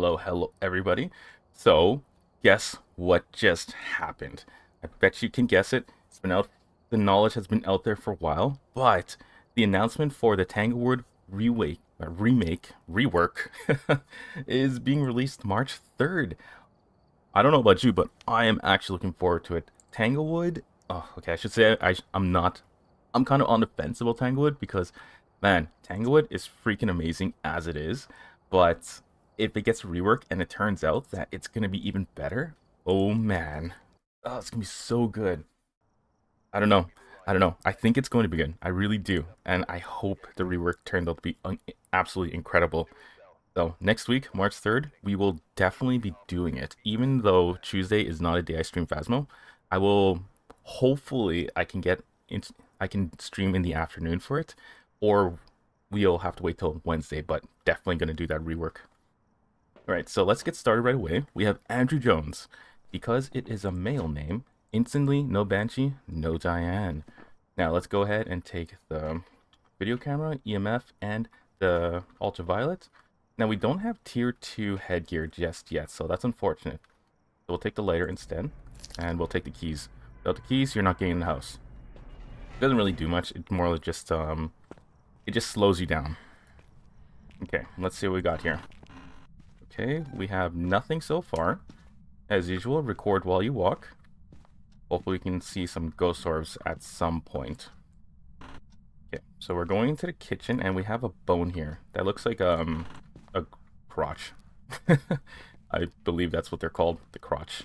Hello, everybody. So, guess what just happened? I bet you can guess it. It's been out, the knowledge has been out there for a while, but the announcement for the Tanglewood Rework is being released March 3rd. I don't know about you, but I am actually looking forward to it. Tanglewood, oh, okay, I should say I'm not, I'm kind of on the fence about Tanglewood because, man, Tanglewood is freaking amazing as it is, but if it gets reworked and it turns out that it's gonna be even better, oh man, oh, it's gonna be so good. I don't know. I don't know. I think it's going to be good. I really do, and I hope the rework turned out to be absolutely incredible. So next week, March 3rd, we will definitely be doing it. Even though Tuesday is not a day I stream Phasmo, I will hopefully I can stream in the afternoon for it, or we'll have to wait till Wednesday, but definitely gonna do that rework. Alright, so let's get started right away. We have Andrew Jones. Because it is a male name, instantly no Banshee, no Diane. Now let's go ahead and take the video camera, EMF, and the ultraviolet. Now we don't have tier 2 headgear just yet, so that's unfortunate. So we'll take the lighter instead, and we'll take the keys. Without the keys, you're not getting in the house. It doesn't really do much, it's more like just, it just slows you down. Okay, let's see what we got here. Okay, we have nothing so far. As usual, record while you walk. Hopefully we can see some ghost orbs at some point. Okay, so we're going into the kitchen and we have a bone here. That looks like a crotch. I believe that's what they're called, the crotch.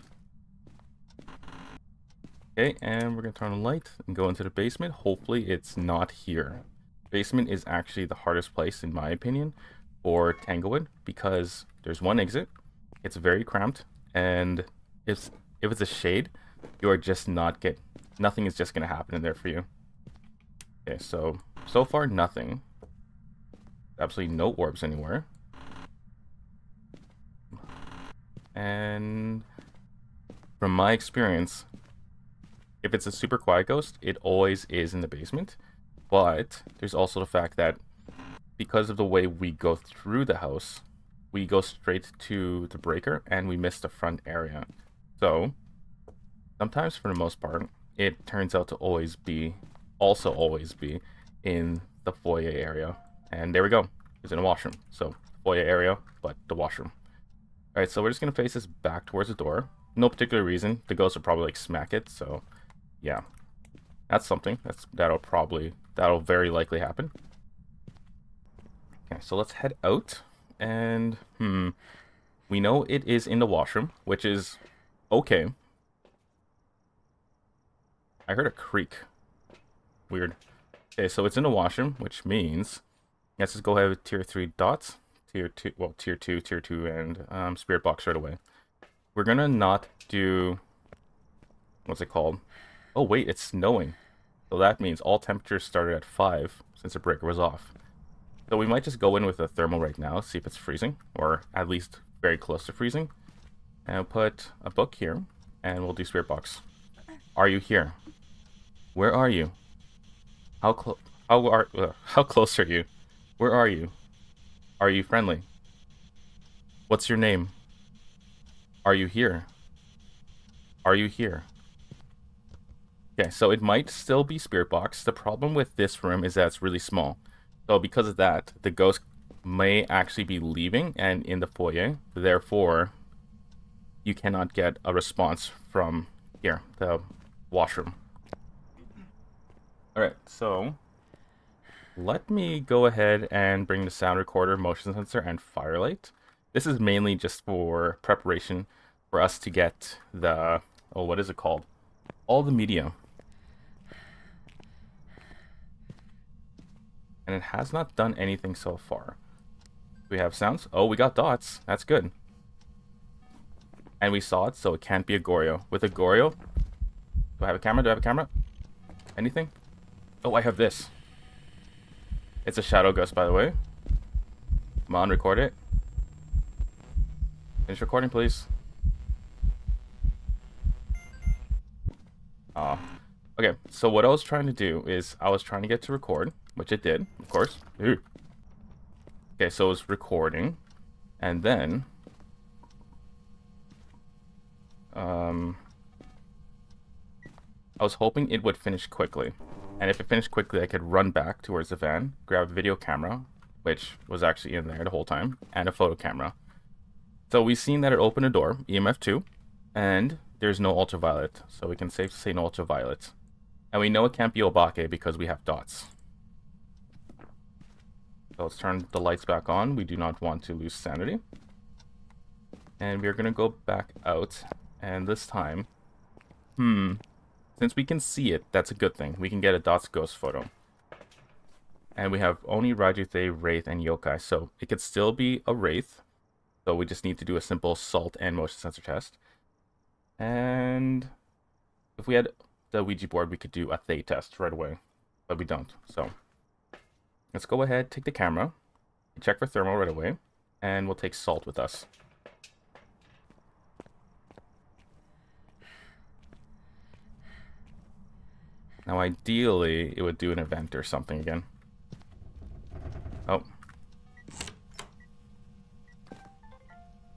Okay, and we're gonna turn on the light and go into the basement. Hopefully it's not here. Basement is actually the hardest place, in my opinion, for Tanglewood because there's one exit. It's very cramped, and if it's a shade, you are just nothing is just gonna happen in there for you. Okay, so far nothing. Absolutely no orbs anywhere. And from my experience, if it's a super quiet ghost, it always is in the basement. But there's also the fact that because of the way we go through the house, we go straight to the breaker and we miss the front area. So sometimes, for the most part, it turns out to always be in the foyer area. And there we go. It's in a washroom. So foyer area, but the washroom. Alright, so we're just gonna face this back towards the door. No particular reason. The ghost will probably like smack it, so yeah. That's something. That'll very likely happen. Okay, so let's head out. And we know it is in the washroom, which is okay. I heard a creak. Weird. Okay, so it's in the washroom, which means let's just go ahead with tier 3 dots. Tier 2, and spirit box right away. We're gonna not do, what's it called? Oh wait, it's snowing. So that means all temperatures started at 5 since the breaker was off. So we might just go in with a thermal right now, see if it's freezing, or at least very close to freezing. And we'll put a book here, and we'll do spirit box. Are you here? Where are you? How close are you? Where are you? Are you friendly? What's your name? Are you here? Are you here? Okay, so it might still be spirit box. The problem with this room is that it's really small. So because of that, the ghost may actually be leaving and in the foyer. Therefore, you cannot get a response from here, the washroom. Alright, so let me go ahead and bring the sound recorder, motion sensor, and firelight. This is mainly just for preparation for us to get the, oh, what is it called? All the media. And it has not done anything so far. We have sounds. Oh, we got dots. That's good. And we saw it, so it can't be a Goryo. With a Goryo, do I have a camera? Do I have a camera? Anything? Oh, I have this. It's a shadow ghost, by the way. Come on, record it. Finish recording, please. Okay, so what I was trying to do is I was trying to get to record, which it did, of course. Ooh. Okay, so it was recording, and then I was hoping it would finish quickly. And if it finished quickly, I could run back towards the van, grab a video camera, which was actually in there the whole time, and a photo camera. So we've seen that it opened a door, EMF 2, and there's no ultraviolet, so we can safely say no ultraviolet. And we know it can't be Obake because we have dots. So let's turn the lights back on. We do not want to lose sanity. And we're going to go back out, and this time, since we can see it, that's a good thing. We can get a dots ghost photo. And we have only Rajuthe, Wraith, and Yokai, so it could still be a Wraith. So we just need to do a simple salt and motion sensor test. And if we had the Ouija board, we could do a Thay test right away. But we don't, so let's go ahead, take the camera, check for thermal right away, and we'll take salt with us. Now ideally, it would do an event or something again. Oh.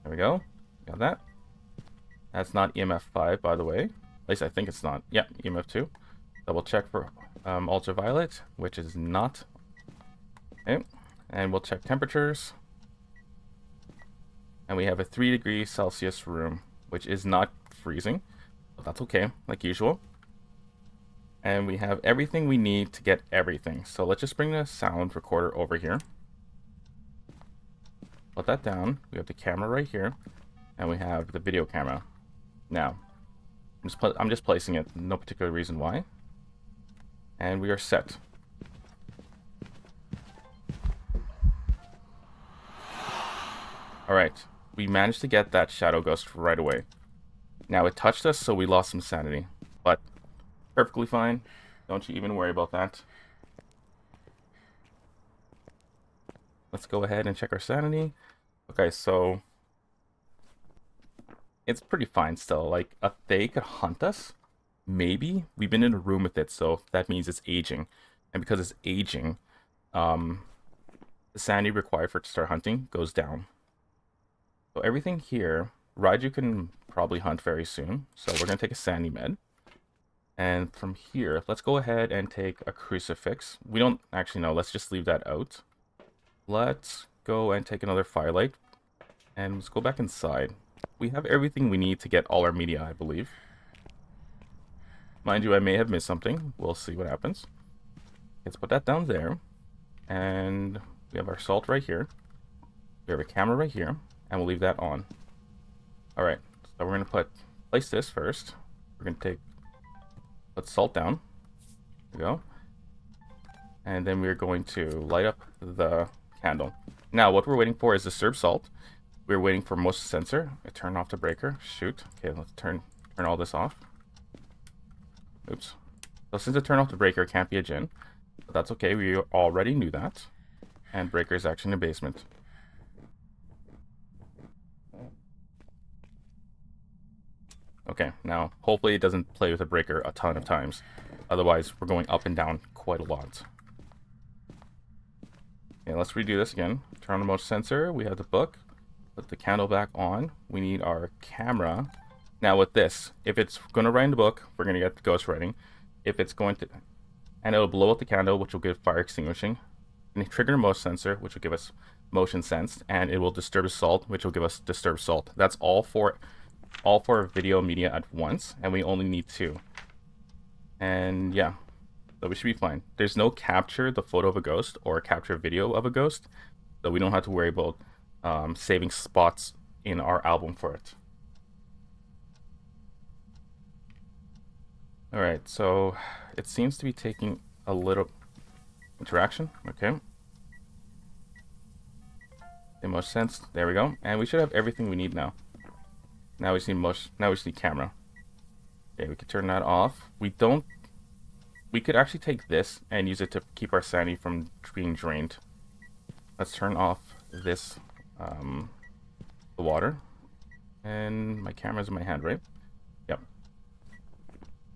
There we go. Got that. That's not EMF 5, by the way. At least I think it's not. Yeah, EMF 2. Double check for ultraviolet, which is not. Okay. And we'll check temperatures. And we have a 3 degrees Celsius room, which is not freezing. But that's okay, like usual. And we have everything we need to get everything. So let's just bring the sound recorder over here. Put that down. We have the camera right here. And we have the video camera. Now, I'm just placing it. No particular reason why. And we are set. Alright. We managed to get that shadow ghost right away. Now it touched us, so we lost some sanity. But perfectly fine. Don't you even worry about that. Let's go ahead and check our sanity. Okay, so it's pretty fine still. Like, a Thay could hunt us. Maybe. We've been in a room with it, so that means it's aging. And because it's aging, the sanity required for it to start hunting goes down. So everything here, Raiju can probably hunt very soon. So we're going to take a sanity med. And from here, let's go ahead and take a crucifix. We don't actually know. Let's just leave that out. Let's go and take another firelight. And let's go back inside. We have everything we need to get all our media, I believe. Mind you, I may have missed something. We'll see what happens. Let's put that down there. And we have our salt right here. We have a camera right here. And we'll leave that on. Alright, so we're going to place this first. We're going to put salt down. There we go. And then we're going to light up the candle. Now, what we're waiting for is the serb salt. We're waiting for motion sensor. I turn off the breaker. Shoot. Okay, let's turn all this off. Oops. So since I turned off the breaker, it can't be a Jinn. But that's okay. We already knew that. And breaker is actually in the basement. Okay, now hopefully it doesn't play with the breaker a ton of times. Otherwise, we're going up and down quite a lot. Okay, let's redo this again. Turn on the motion sensor. We have the book. Put the candle back on. We need our camera. Now with this, if it's going to write the book, we're going to get the ghost writing. If it's going to... And it'll blow out the candle, which will give fire extinguishing. And trigger the motion sensor, which will give us motion sensed. And it will disturb the salt, which will give us disturb salt. That's all for video media at once, and we only need 2. And yeah, so we should be fine. There's no capture the photo of a ghost or capture video of a ghost, so we don't have to worry about saving spots in our album for it. Alright, so it seems to be taking a little interaction. Okay. Motion sense. There we go. And we should have everything we need now. Now we just need camera. Okay, we could turn that off. We could actually take this and use it to keep our sanity from being drained. Let's turn off this, the water. And my camera's in my hand, right? Yep.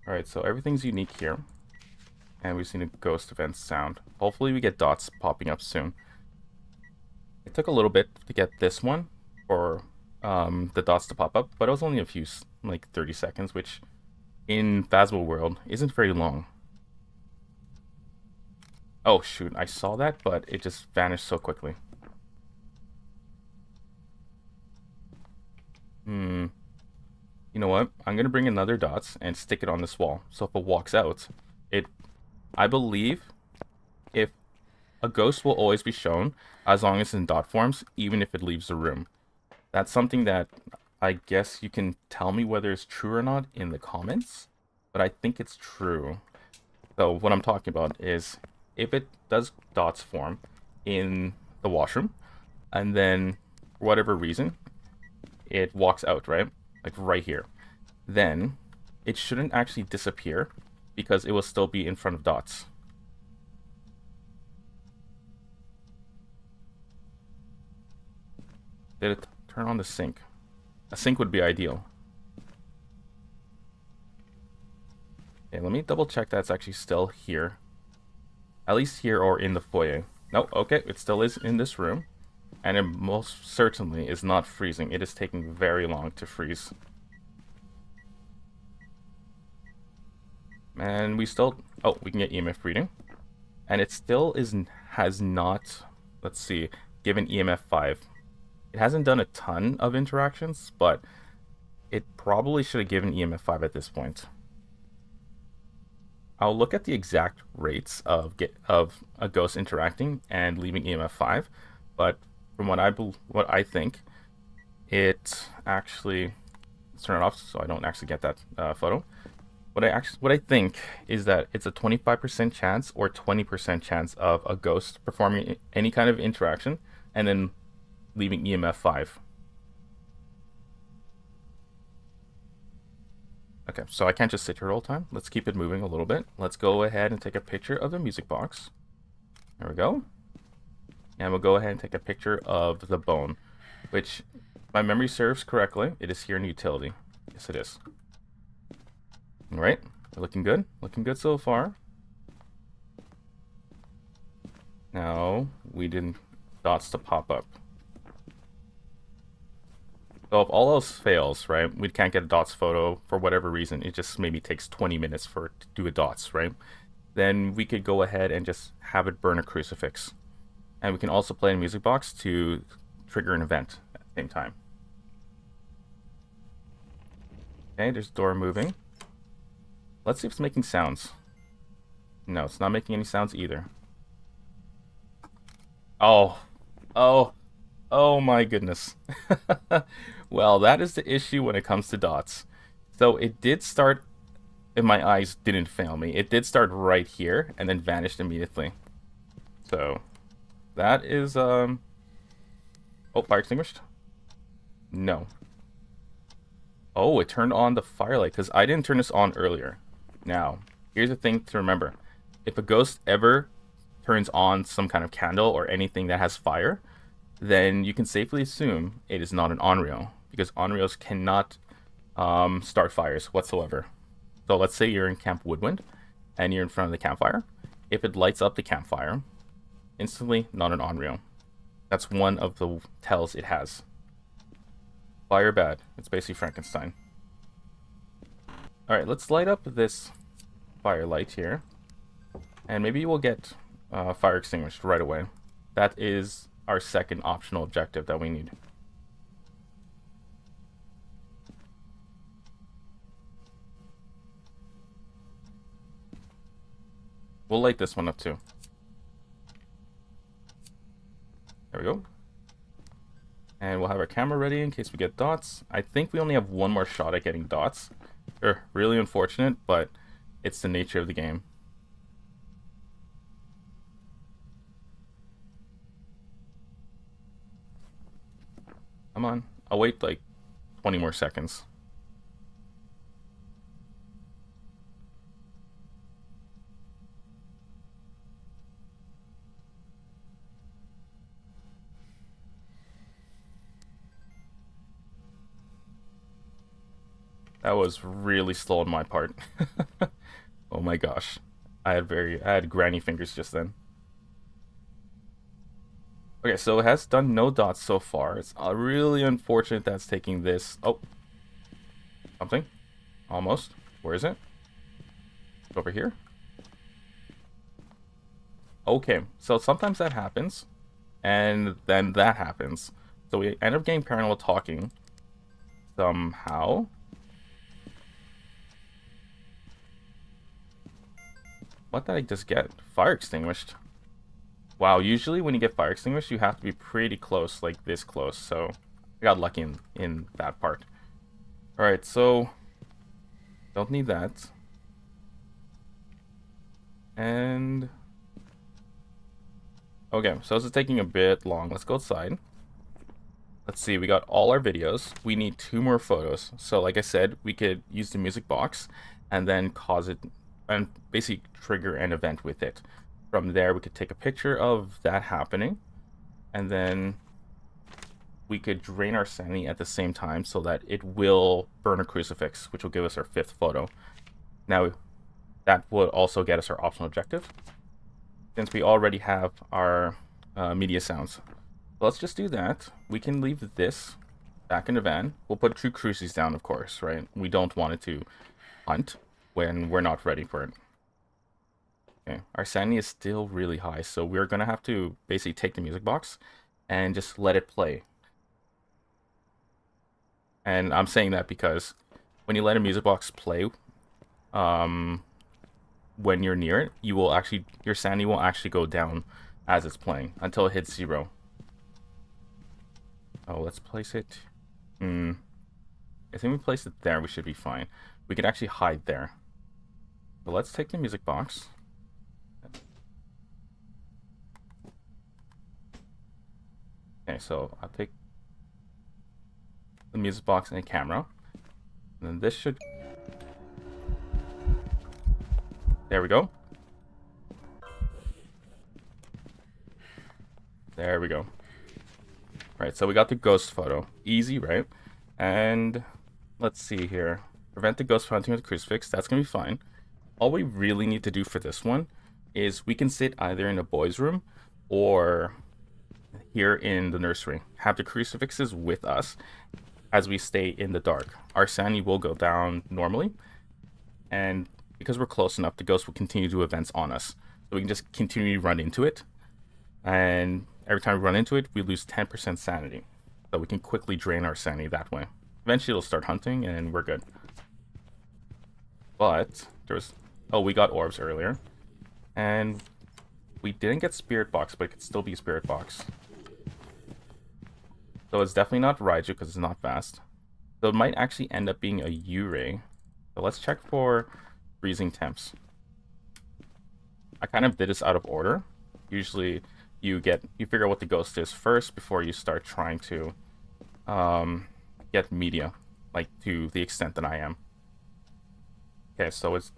Alright, so everything's unique here. And we've seen a ghost event sound. Hopefully we get dots popping up soon. It took a little bit to get this one for the dots to pop up, but it was only a few like 30 seconds, which in Phasmo world isn't very long. Oh shoot, I saw that, but it just vanished so quickly. You know what? I'm gonna bring another dots and stick it on this wall. So if it walks out, I believe if a ghost will always be shown as long as it's in dot forms, even if it leaves the room. That's something that I guess you can tell me whether it's true or not in the comments, but I think it's true. So what I'm talking about is if it does dots form in the washroom, and then for whatever reason, it walks out, right? Like right here. Then it shouldn't actually disappear because it will still be in front of dots. Did it turn on the sink? A sink would be ideal. Okay, let me double check that's actually still here. At least here or in the foyer. No, okay, it still is in this room. And it most certainly is not freezing. It is taking very long to freeze. And we still... Oh, we can get EMF reading. And it still has not, let's see, given EMF 5. It hasn't done a ton of interactions, but it probably should have given EMF 5 at this point. I'll look at the exact rates of a ghost interacting and leaving EMF 5, but from what I think, it actually... Let's turn it off so I don't actually get that photo. What I think is that it's a 25% chance or 20% chance of a ghost performing any kind of interaction and then leaving EMF 5. Okay, so I can't just sit here all the time. Let's keep it moving a little bit. Let's go ahead and take a picture of the music box. There we go. And we'll go ahead and take a picture of the bone, which, if my memory serves correctly, it is here in utility. Yes, it is. All right, we're looking good. Looking good so far. Now, we didn't dots to pop up. So if all else fails, right, we can't get a dots photo for whatever reason, it just maybe takes 20 minutes for it to do a dots, right? Then we could go ahead and just have it burn a crucifix. And we can also play a music box to trigger an event at the same time. Okay, there's the door moving. Let's see if it's making sounds. No, it's not making any sounds either. Oh my goodness. Well, that is the issue when it comes to dots. So it did start, if my eyes didn't fail me, it did start right here and then vanished immediately. So that is, oh, fire extinguished? No. Oh, it turned on the firelight because I didn't turn this on earlier. Now, here's the thing to remember. If a ghost ever turns on some kind of candle or anything that has fire, then you can safely assume it is not an onryo, because onryos cannot start fires whatsoever. So let's say you're in Camp Woodwind and you're in front of the campfire. If it lights up the campfire, instantly not an onryo. That's one of the tells it has. Fire bad. It's basically Frankenstein. Alright, let's light up this firelight here. And maybe we'll get fire extinguished right away. That is our second optional objective that we need. We'll light this one up too. There we go. And we'll have our camera ready in case we get dots. I think we only have one more shot at getting dots. They're really unfortunate, but it's the nature of the game. Come on. I'll wait like 20 more seconds. That was really slow on my part. Oh my gosh. I had granny fingers just then. Okay, so it has done no dots so far. It's really unfortunate that's taking this. Oh, Something. Almost. Where is it? Over here? Okay, so sometimes that happens. And then that happens. So we end up getting paranormal talking. Somehow. What did I just get? Fire extinguished. Wow, usually when you get fire extinguished, you have to be pretty close, like this close. So I got lucky in that part. Alright, so don't need that. And okay, so this is taking a bit long. Let's go outside. Let's see, we got all our videos. We need 2 more photos. So like I said, we could use the music box and then cause it and basically trigger an event with it. From there, we could take a picture of that happening, and then we could drain our sanity at the same time so that it will burn a crucifix, which will give us our 5th photo. Now, that would also get us our optional objective, since we already have our media sounds. So let's just do that. We can leave this back in the van. We'll put 2 crucifixes down, of course, right? We don't want it to hunt when we're not ready for it. Okay, our sanity is still really high, so we're gonna have to basically take the music box and just let it play. And I'm saying that because when you let a music box play, when you're near it, your sanity will actually go down as it's playing until it hits 0. Oh, let's place it. I think we place it there. We should be fine. We could actually hide there. But let's take the music box. Okay, so I'll take the music box and a camera. And then this should... There we go. There we go. Right, so we got the ghost photo. Easy, right? And let's see here. Prevent the ghost from hunting with the crucifix. That's going to be fine. All we really need to do for this one is we can sit either in the boys' room or here in the nursery. Have the crucifixes with us as we stay in the dark. Our sanity will go down normally, and because we're close enough, the ghost will continue to do events on us. So we can just continue to run into it, and every time we run into it, we lose 10% sanity. So we can quickly drain our sanity that way. Eventually it'll start hunting and we're good. But there was... Oh, we got orbs earlier. And we didn't get spirit box, but it could still be spirit box. So it's definitely not Raiju because it's not fast. So it might actually end up being a U-Ray. So let's check for freezing temps. I kind of did this out of order. Usually you figure out what the ghost is first before you start trying to get media, like to the extent that I am. Okay, so it's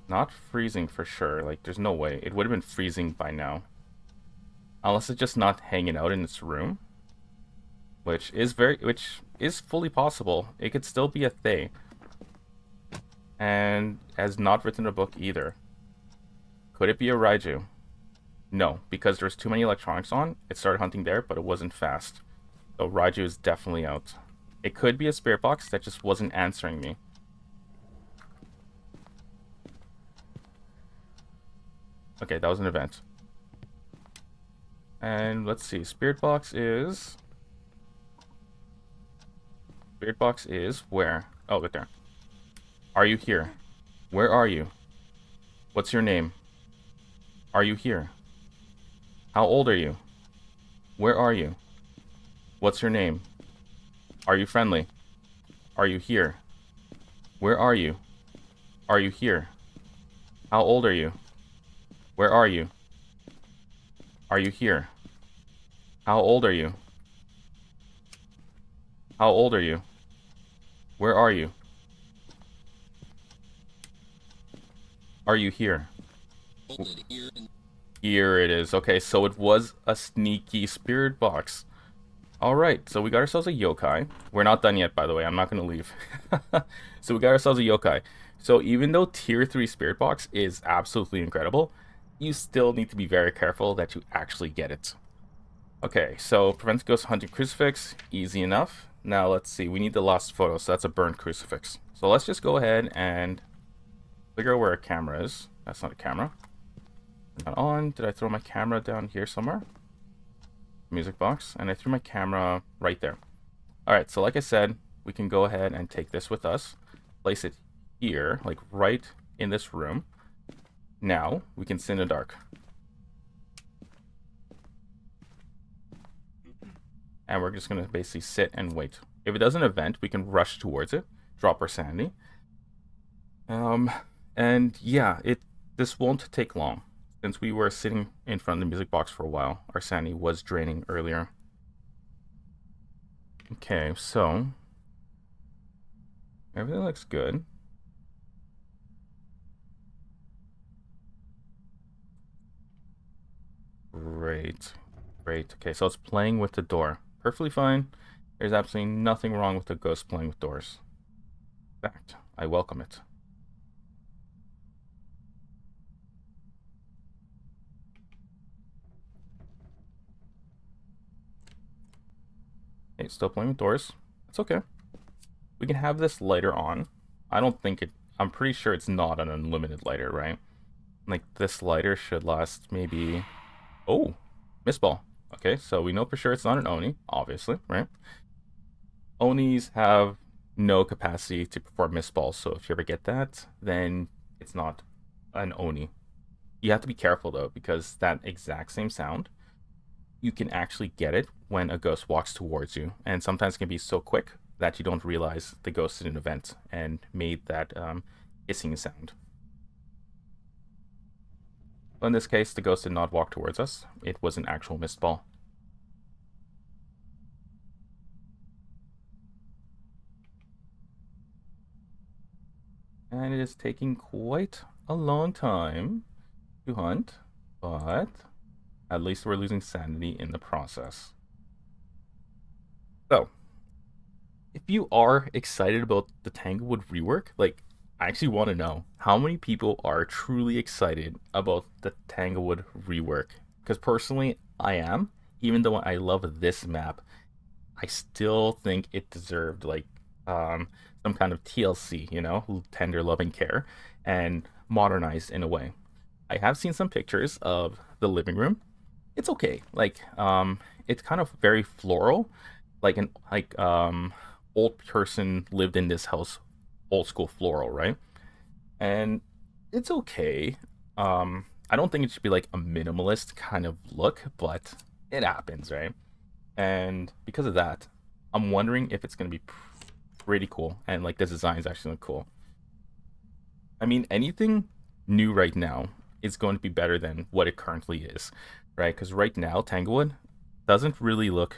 not freezing for sure. Like, there's no way. It would have been freezing by now. Unless it's just not hanging out in its room. Which is fully possible. It could still be a Thay. And has not written a book either. Could it be a Raiju? No, because there's too many electronics on. It started hunting there, but it wasn't fast. So Raiju is definitely out. It could be a spirit box that just wasn't answering me. Okay, that was an event. And let's see, Spirit Box is where? Oh, right there. Are you here? Where are you? What's your name? Are you here? How old are you? Where are you? What's your name? Are you friendly? Are you here? Where are you? Are you here? How old are you? Where are you? Are you here? How old are you? How old are you? Where are you? Are you here? Here it is. Okay, so it was a sneaky spirit box. Alright, so we got ourselves a yokai. We're not done yet, by the way. I'm not going to leave. So we got ourselves a yokai. So even though tier 3 spirit box is absolutely incredible, you still need to be very careful that you actually get it. Okay, so prevent ghost hunting crucifix, easy enough. Now let's see. We need the last photo, so that's a burned crucifix. So let's just go ahead and figure out where a camera is. That's not a camera. Not on. Did I throw my camera down here somewhere? Music box. And I threw my camera right there. Alright, so like I said, we can go ahead and take this with us. Place it here, like right in this room. Now, we can sit in the dark. And we're just going to basically sit and wait. If it doesn't event, we can rush towards it. Drop our sanity. And yeah, this won't take long. Since we were sitting in front of the music box for a while, our sanity was draining earlier. Okay, so everything looks good. Great. Great. Okay, so it's playing with the door. Perfectly fine. There's absolutely nothing wrong with the ghost playing with doors. In fact, I welcome it. Okay, still playing with doors. It's okay. We can have this lighter on. I don't think it... I'm pretty sure it's not an unlimited lighter, right? Like, this lighter should last maybe... Oh! Miss ball. Okay, so we know for sure it's not an Oni, obviously, right? Onis have no capacity to perform miss balls, so if you ever get that, then it's not an Oni. You have to be careful, though, because that exact same sound, you can actually get it when a ghost walks towards you, and sometimes it can be so quick that you don't realize the ghost did an event and made that hissing sound. But in this case, the ghost did not walk towards us. It was an actual missed ball. And it is taking quite a long time to hunt, but at least we're losing sanity in the process. So, if you are excited about the Tanglewood rework, like, I actually want to know how many people are truly excited about the Tanglewood rework. Because personally, I am. Even though I love this map, I still think it deserved like some kind of TLC, you know, tender loving care, and modernized in a way. I have seen some pictures of the living room. It's okay. Like, it's kind of very floral, like an old person lived in this house, old school floral, right? And it's okay. I don't think it should be like a minimalist kind of look, but it happens, right? And because of that, I'm wondering if it's gonna be pretty cool, and like the design is actually look cool. I mean, anything new right now is going to be better than what it currently is, right? Because right now, Tanglewood doesn't really look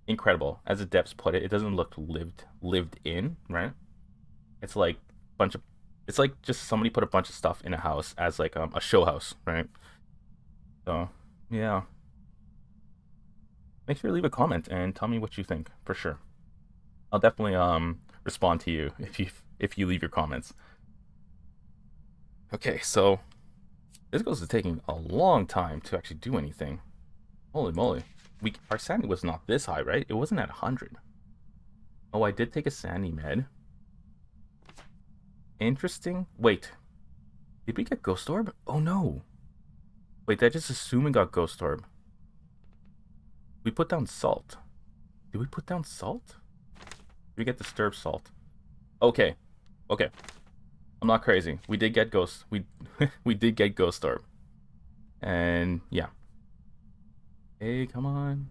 incredible. As the depths put it, it doesn't look lived in, right? It's like bunch of it's like just somebody put a bunch of stuff in a house as like a show house, right? So yeah, make sure to leave a comment and tell me what you think for sure. I'll definitely respond to you if you leave your comments. Okay, so this goes to taking a long time to actually do anything. Holy moly. Our sanity was not this high, right? It wasn't at 100. Oh, I did take a sanity med. Interesting. Wait. Did we get Ghost Orb? Oh no. Wait, I just assumed we got Ghost Orb. We put down salt. Did we put down salt? Did we get Disturbed Salt? Okay. Okay. I'm not crazy. We did get Ghost. We did get Ghost Orb. And yeah. Hey, come on.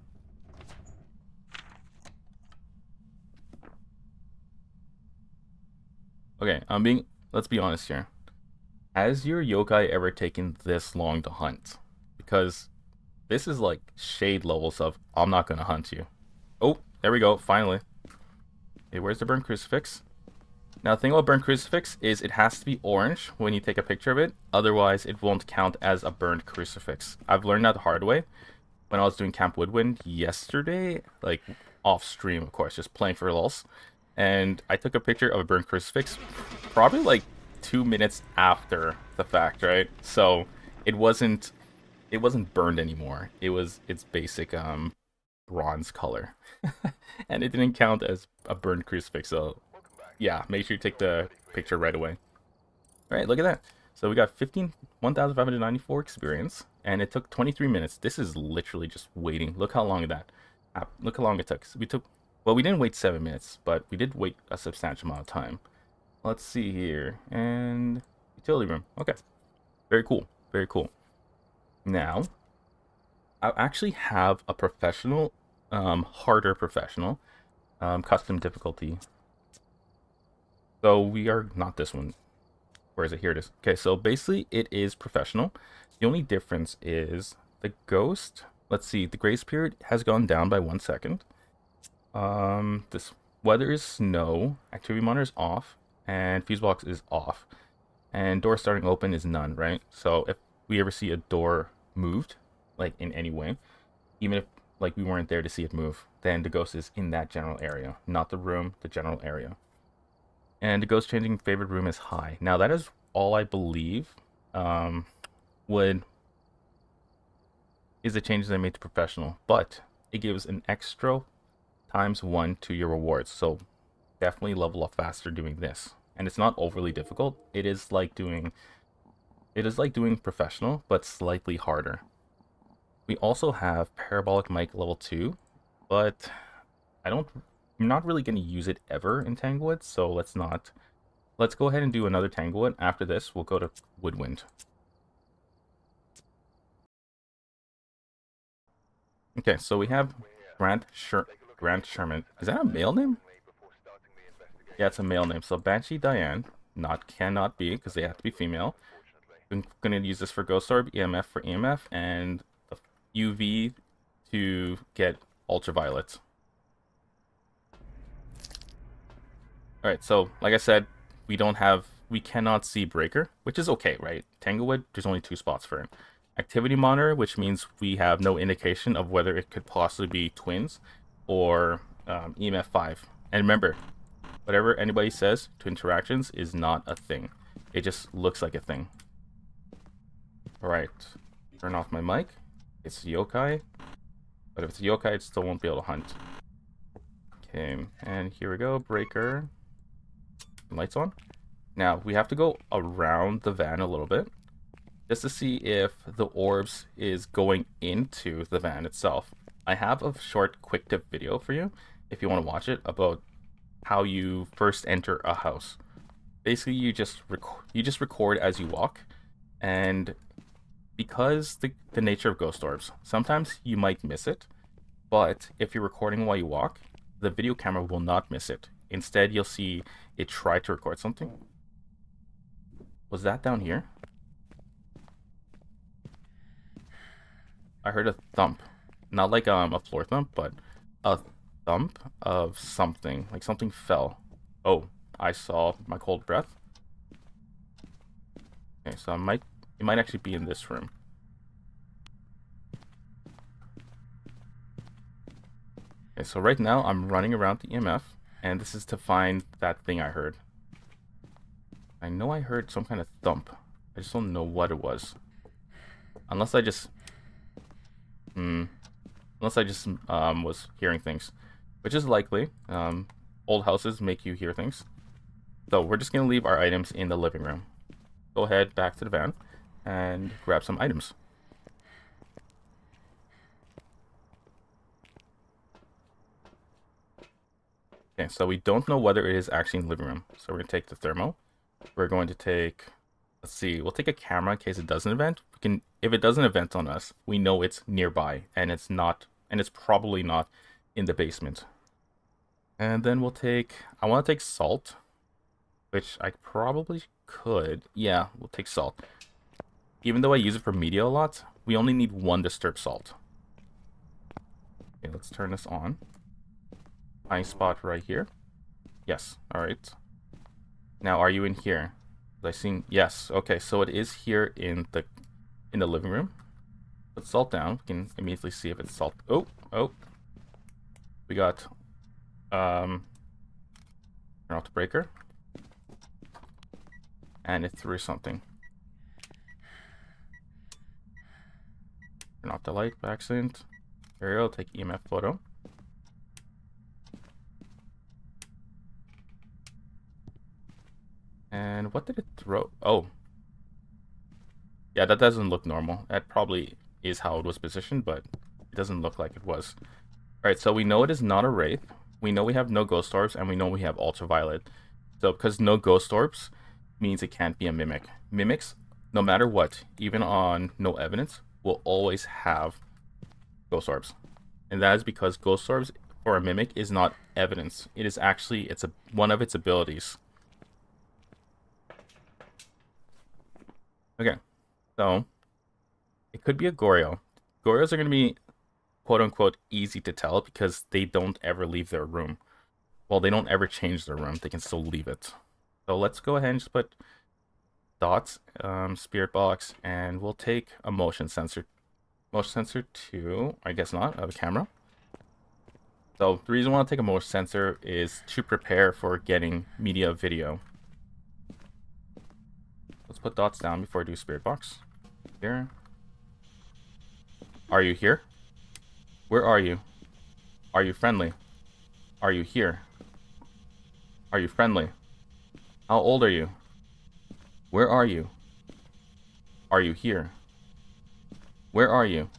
Okay, let's be honest here. Has your yokai ever taken this long to hunt? Because this is like shade levels of I'm not gonna hunt you. Oh, there we go, finally. Hey, where's the burnt crucifix? Now the thing about burnt crucifix is it has to be orange when you take a picture of it, otherwise it won't count as a burnt crucifix. I've learned that the hard way when I was doing Camp Woodwind yesterday, like off stream of course, just playing for lulz. And I took a picture of a burnt crucifix probably like 2 minutes after the fact, right? So it wasn't burned anymore. It's basic bronze color. And it didn't count as a burned crucifix, so yeah, make sure you take the picture right away. Alright, look at that. So we got 1,594 experience, and it took 23 minutes. This is literally just waiting. Look how long that. Look how long it took. So well, we didn't wait 7 minutes, but we did wait a substantial amount of time. Let's see here. And utility room. Okay. Very cool. Very cool. Now, I actually have a professional, harder professional, custom difficulty. So we are not this one. Where is it? Here it is. Okay, so basically it is professional. The only difference is the ghost. Let's see, the grace period has gone down by 1 second. This weather is snow, activity monitor is off, and fuse box is off. And door starting open is none, right? So if we ever see a door moved, like in any way, even if like we weren't there to see it move, then the ghost is in that general area, not the room, the general area. And the ghost changing favorite room is high. Now that is all I believe is the changes I made to professional, but it gives an extra ×1 to your rewards. So definitely level up faster doing this. And it's not overly difficult. It is like doing professional, but slightly harder. We also have parabolic mic level 2, but I'm not really going to use it ever in Tanglewood, so let's go ahead and do another Tanglewood. After this, we'll go to Woodwind. Okay, so we have Grant Sherman. Is that a male name? Yeah, it's a male name. So Banshee Diane, cannot be, because they have to be female. I'm gonna use this for Ghost Orb, EMF for EMF, and the UV to get ultraviolet. Alright, so like I said, we cannot see Breaker, which is okay, right? Tanglewood, there's only 2 spots for it. Activity monitor, which means we have no indication of whether it could possibly be twins or EMF 5. And remember, whatever anybody says to interactions is not a thing. It just looks like a thing. Alright, turn off my mic. It's yokai. But if it's yokai, it still won't be able to hunt. Okay, and here we go, Breaker. Lights on. Now, we have to go around the van a little bit, just to see if the orbs is going into the van itself. I have a short quick tip video for you, if you want to watch it, about how you first enter a house. Basically, you just record as you walk, and because the nature of ghost orbs, sometimes you might miss it, but if you're recording while you walk, the video camera will not miss it. Instead, you'll see it try to record something. Was that down here? I heard a thump. Not like a floor thump, but a thump of something. Like something fell. Oh, I saw my cold breath. Okay, so it might actually be in this room. Okay, so right now I'm running around the EMF, and this is to find that thing I heard. I know I heard some kind of thump. I just don't know what it was. Unless I just was hearing things, which is likely. Old houses make you hear things. So we're just gonna leave our items in the living room. Go ahead back to the van and grab some items. Okay, so we don't know whether it is actually in the living room. So we're gonna take the thermo. We're going to take, let's see, we'll take a camera in case it doesn't event. If it doesn't event on us, we know it's nearby, and it's probably not in the basement. And then I want to take salt, which I probably could. Yeah, we'll take salt. Even though I use it for media a lot, we only need 1 disturbed salt. Okay, let's turn this on. High spot right here. Yes, alright. Now, are you in here? Yes. Okay, so it is here in the living room. Put salt down. We can immediately see if it's salt. Oh. We got turn off the breaker. And it threw something. Turn off the light by accident. Here, I'll take EMF photo. And what did it throw? Oh. Yeah, that doesn't look normal. That probably is how it was positioned, but it doesn't look like it was. Alright, so we know it is not a Wraith. We know we have no Ghost Orbs, and we know we have Ultraviolet. So because no Ghost Orbs means it can't be a Mimic. Mimics, no matter what, even on no evidence, will always have Ghost Orbs. And that is because Ghost Orbs for a Mimic is not evidence. It is actually, one of its abilities. Okay, so it could be a Goryo. Goryos are going to be quote-unquote easy to tell because they don't ever leave their room. Well, they don't ever change their room. They can still leave it. So let's go ahead and just put dots, spirit box, and we'll take a motion sensor. Motion sensor 2, I guess not, of a camera. So the reason I want to take a motion sensor is to prepare for getting media video. Let's put dots down before I do spirit box. Here. Are you here? Where are you? Are you friendly? Are you here? Are you friendly? How old are you? Where are you? Are you here? Where are you?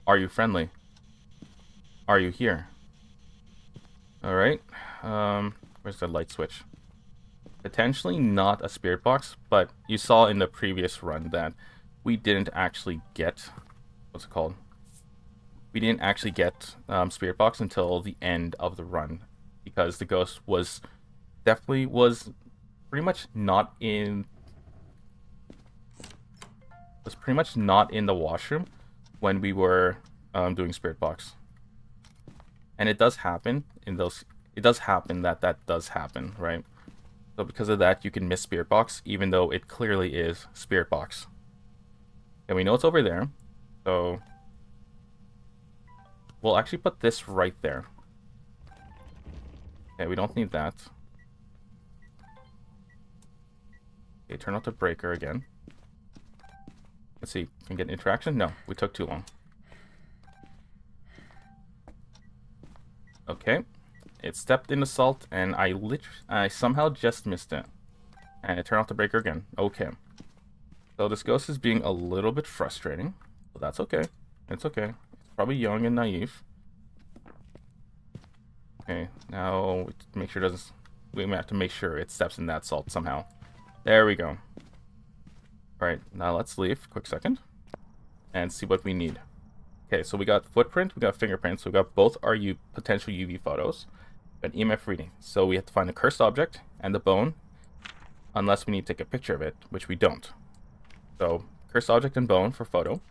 Are you friendly? Are you here? Alright. Where's the light switch? Potentially not a spirit box, but you saw in the previous run that we didn't actually get... What's it called? We didn't actually get spirit box until the end of the run. Because the ghost was... Definitely was pretty much not in... Was pretty much not in the washroom when we were doing spirit box. And it does happen in those... It does happen that does happen, right? So because of that, you can miss spirit box, even though it clearly is spirit box. And we know it's over there, so we'll actually put this right there. Okay, we don't need that. Okay, turn off the breaker again. Let's see, can we get interaction? No, we took too long. Okay. It stepped in the salt, and I somehow just missed it. And it turned off the breaker again. Okay. So this ghost is being a little bit frustrating. But that's okay. It's okay. It's probably young and naive. Okay, now make sure it doesn't... We have to make sure it steps in that salt somehow. There we go. Alright, now let's leave. Quick second. And see what we need. Okay, so we got footprint, we got fingerprints, we got both our potential UV photos. An EMF reading. So we have to find the cursed object and the bone, unless we need to take a picture of it, which we don't. So cursed object and bone for photo.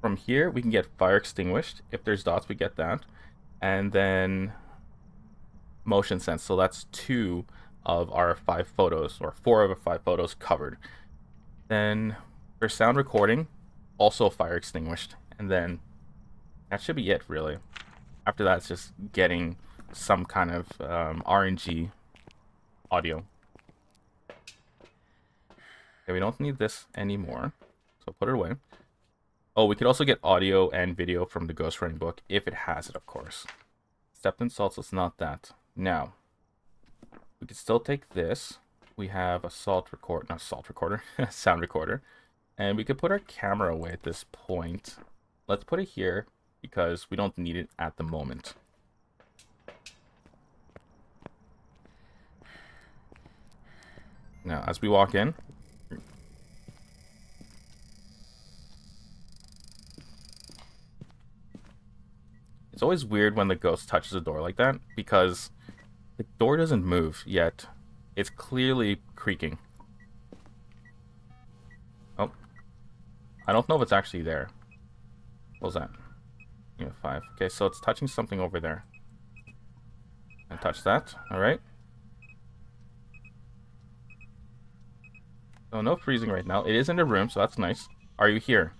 From here we can get fire extinguished. If there's dots, we get that. And then motion sense. So that's 2 of our 5 photos, or 4 of our 5 photos covered. Then for sound recording, also fire extinguished. And then that should be it, really. After that, it's just getting some kind of RNG audio. Okay, we don't need this anymore, so put it away. Oh, we could also get audio and video from the Ghost Running book, if it has it, of course. Stepped in salt, so it's not that. Now, we could still take this. We have a sound recorder. And we could put our camera away at this point. Let's put it here, because we don't need it at the moment. Now, as we walk in, it's always weird when the ghost touches a door like that, because the door doesn't move yet. It's clearly creaking. Oh. I don't know if it's actually there. What was that? Yeah, 5. Okay, so it's touching something over there. And touch that. Alright. So no freezing right now. It is in the room, so that's nice. Are you here?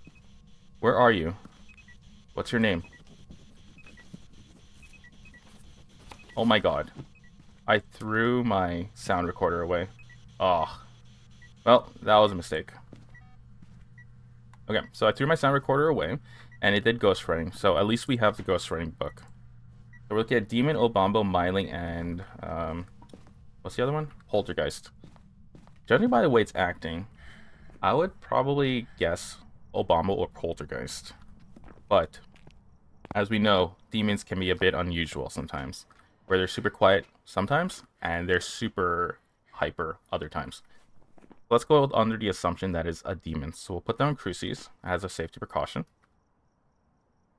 Where are you? What's your name? Oh my god. I threw my sound recorder away. Oh. Well, that was a mistake. Okay, so I threw my sound recorder away. And it did ghostwriting, so at least we have the ghostwriting book. So we're looking at Demon, Obambo, Myling, and what's the other one? Poltergeist. Judging by the way it's acting, I would probably guess Obambo or Poltergeist. But as we know, demons can be a bit unusual sometimes, where they're super quiet sometimes, and they're super hyper other times. Let's go under the assumption that is a demon. So we'll put down cruces as a safety precaution.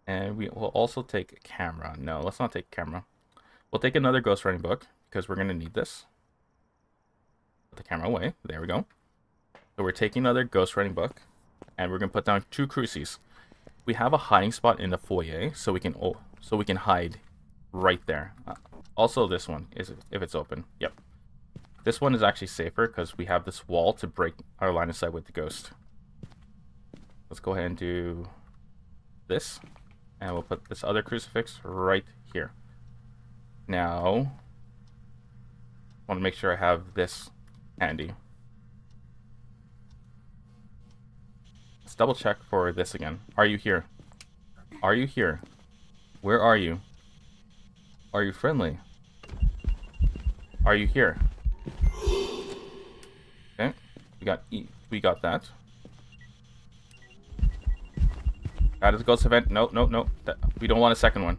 And we will also take a camera. No, let's not take a camera. We'll take another ghostwriting book, because we're going to need this. Put the camera away. There we go. So we're taking another ghostwriting book, and we're going to put down 2 cruces. We have a hiding spot in the foyer, so we can hide right there. Also, this one is if it's open. Yep. This one is actually safer because we have this wall to break our line of sight with the ghost. Let's go ahead and do this, and we'll put this other crucifix right here. Now, I want to make sure I have this handy. Let's double check for this again. Are you here? Are you here? Where are you? Are you friendly? Are you here? Okay, we got that. That is a ghost event. No, no, no. We don't want a second one.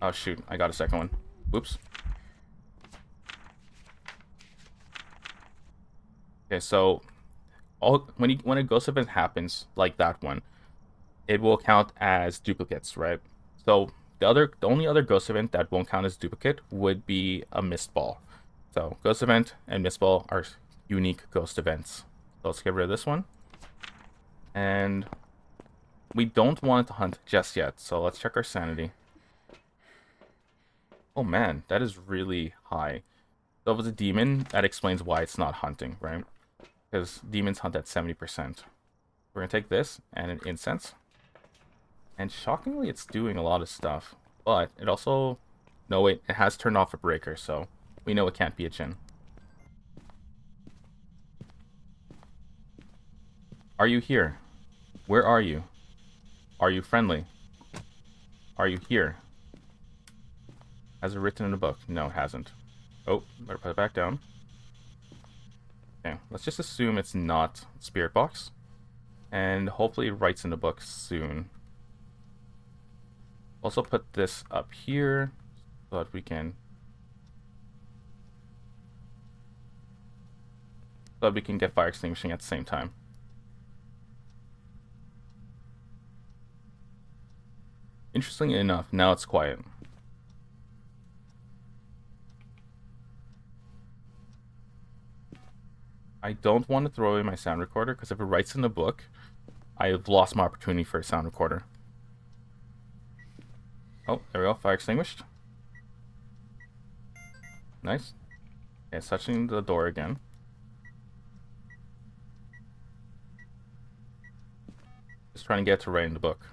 Oh shoot, I got a second one. Whoops. Okay, so when a ghost event happens like that one, it will count as duplicates, right? So the only other ghost event that won't count as duplicate would be a mist ball. So ghost event and mist ball are unique ghost events. So let's get rid of this one. And we don't want it to hunt just yet, so let's check our sanity. Oh man, that is really high. So if it's a demon, that explains why it's not hunting, right? Because demons hunt at 70%. We're going to take this and an incense. And shockingly, it's doing a lot of stuff. But it also... No, wait, it has turned off a breaker, so we know it can't be a Jinn. Are you here? Where are you? Are you friendly? Are you here? Has it written in a book? No, it hasn't. Oh, better put it back down. Okay, let's just assume it's not Spirit Box. And hopefully it writes in the book soon. Also put this up here so that we can get fire extinguishing at the same time. Interestingly enough, now it's quiet. I don't want to throw away my sound recorder because if it writes in the book, I've lost my opportunity for a sound recorder. Oh, there we go. Fire extinguished. Nice. Okay, it's touching the door again. Just trying to get to write in the book.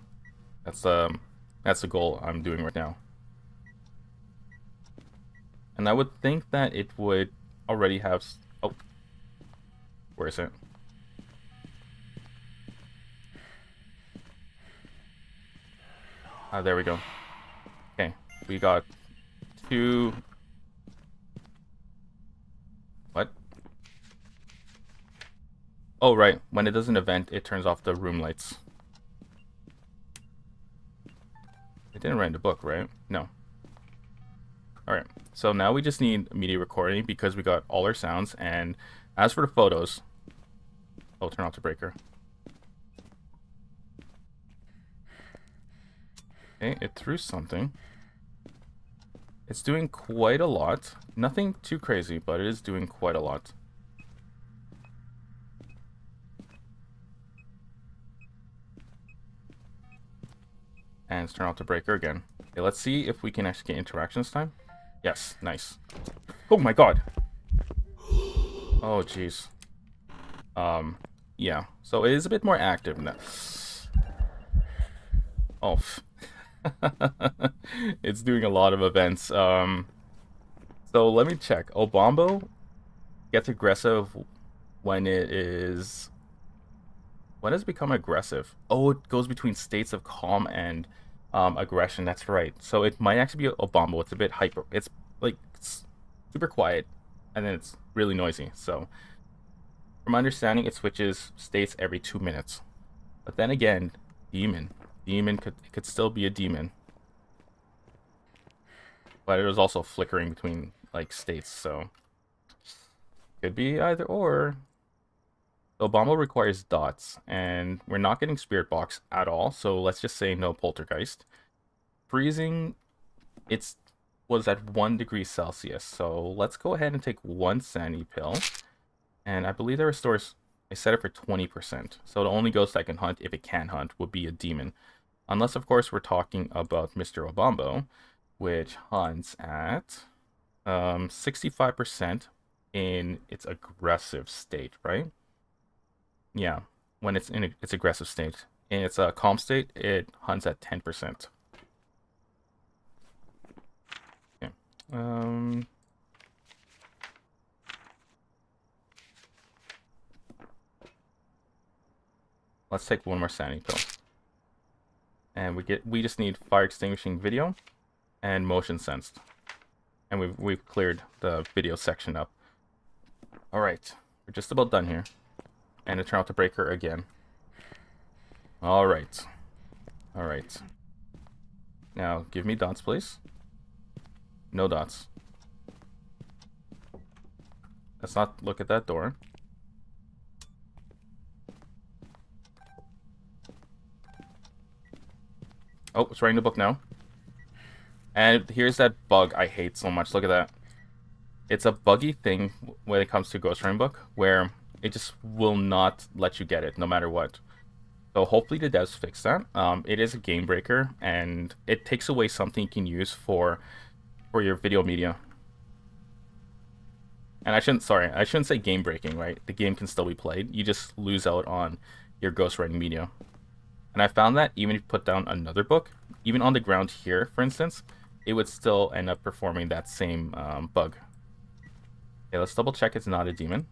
That's the goal I'm doing right now. And I would think that it would already have... Oh. Where is it? There we go. Okay, we got 2... What? Oh, right. When it does an event, it turns off the room lights. It didn't write in the book, right? No. Alright, so now we just need media recording because we got all our sounds, and as for the photos... Oh, turn off the breaker. Okay, it threw something. It's doing quite a lot. Nothing too crazy, but it is doing quite a lot. And let's turn off the breaker again. Okay, let's see if we can actually get interaction this time. Yes, nice. Oh my god! Oh, jeez. Yeah. So it is a bit more active now. Oh. It's doing a lot of events. So let me check. Obambo gets aggressive when it is When does it become aggressive? Oh, it goes between states of calm and aggression. That's right. So it might actually be a Obambo. It's a bit hyper. It's like it's super quiet, and then it's really noisy. So from my understanding, it switches states every 2 minutes. But then again, demon. Demon could still be a demon. But it was also flickering between like states, so could be either or. Obama requires dots, and we're not getting Spirit Box at all, so let's just say no Poltergeist. Freezing, it's was at 1 degree Celsius, so let's go ahead and take 1 sanity pill. And I believe that restores, I set it for 20%, so the only ghost I can hunt, if it can hunt, would be a demon. Unless, of course, we're talking about Mr. Obambo, which hunts at 65% in its aggressive state, right? Yeah, when it's in its aggressive state. In its calm state, it hunts at 10%. Okay. Let's take 1 more sanity pill. And we just need fire extinguishing video and motion sensed. And we've cleared the video section up. Alright, we're just about done here. And to turn off the breaker again. Alright. Alright. Now, give me dots, please. No dots. Let's not look at that door. Oh, it's writing the book now. And here's that bug I hate so much. Look at that. It's a buggy thing when it comes to Ghostwriting Book, where it just will not let you get it, no matter what. So hopefully the devs fix that. It is a game breaker, and it takes away something you can use for your video media. And I shouldn't say game breaking, right? The game can still be played. You just lose out on your ghostwriting media. And I found that even if you put down another book, even on the ground here, for instance, it would still end up performing that same bug. Okay, let's double check it's not a demon.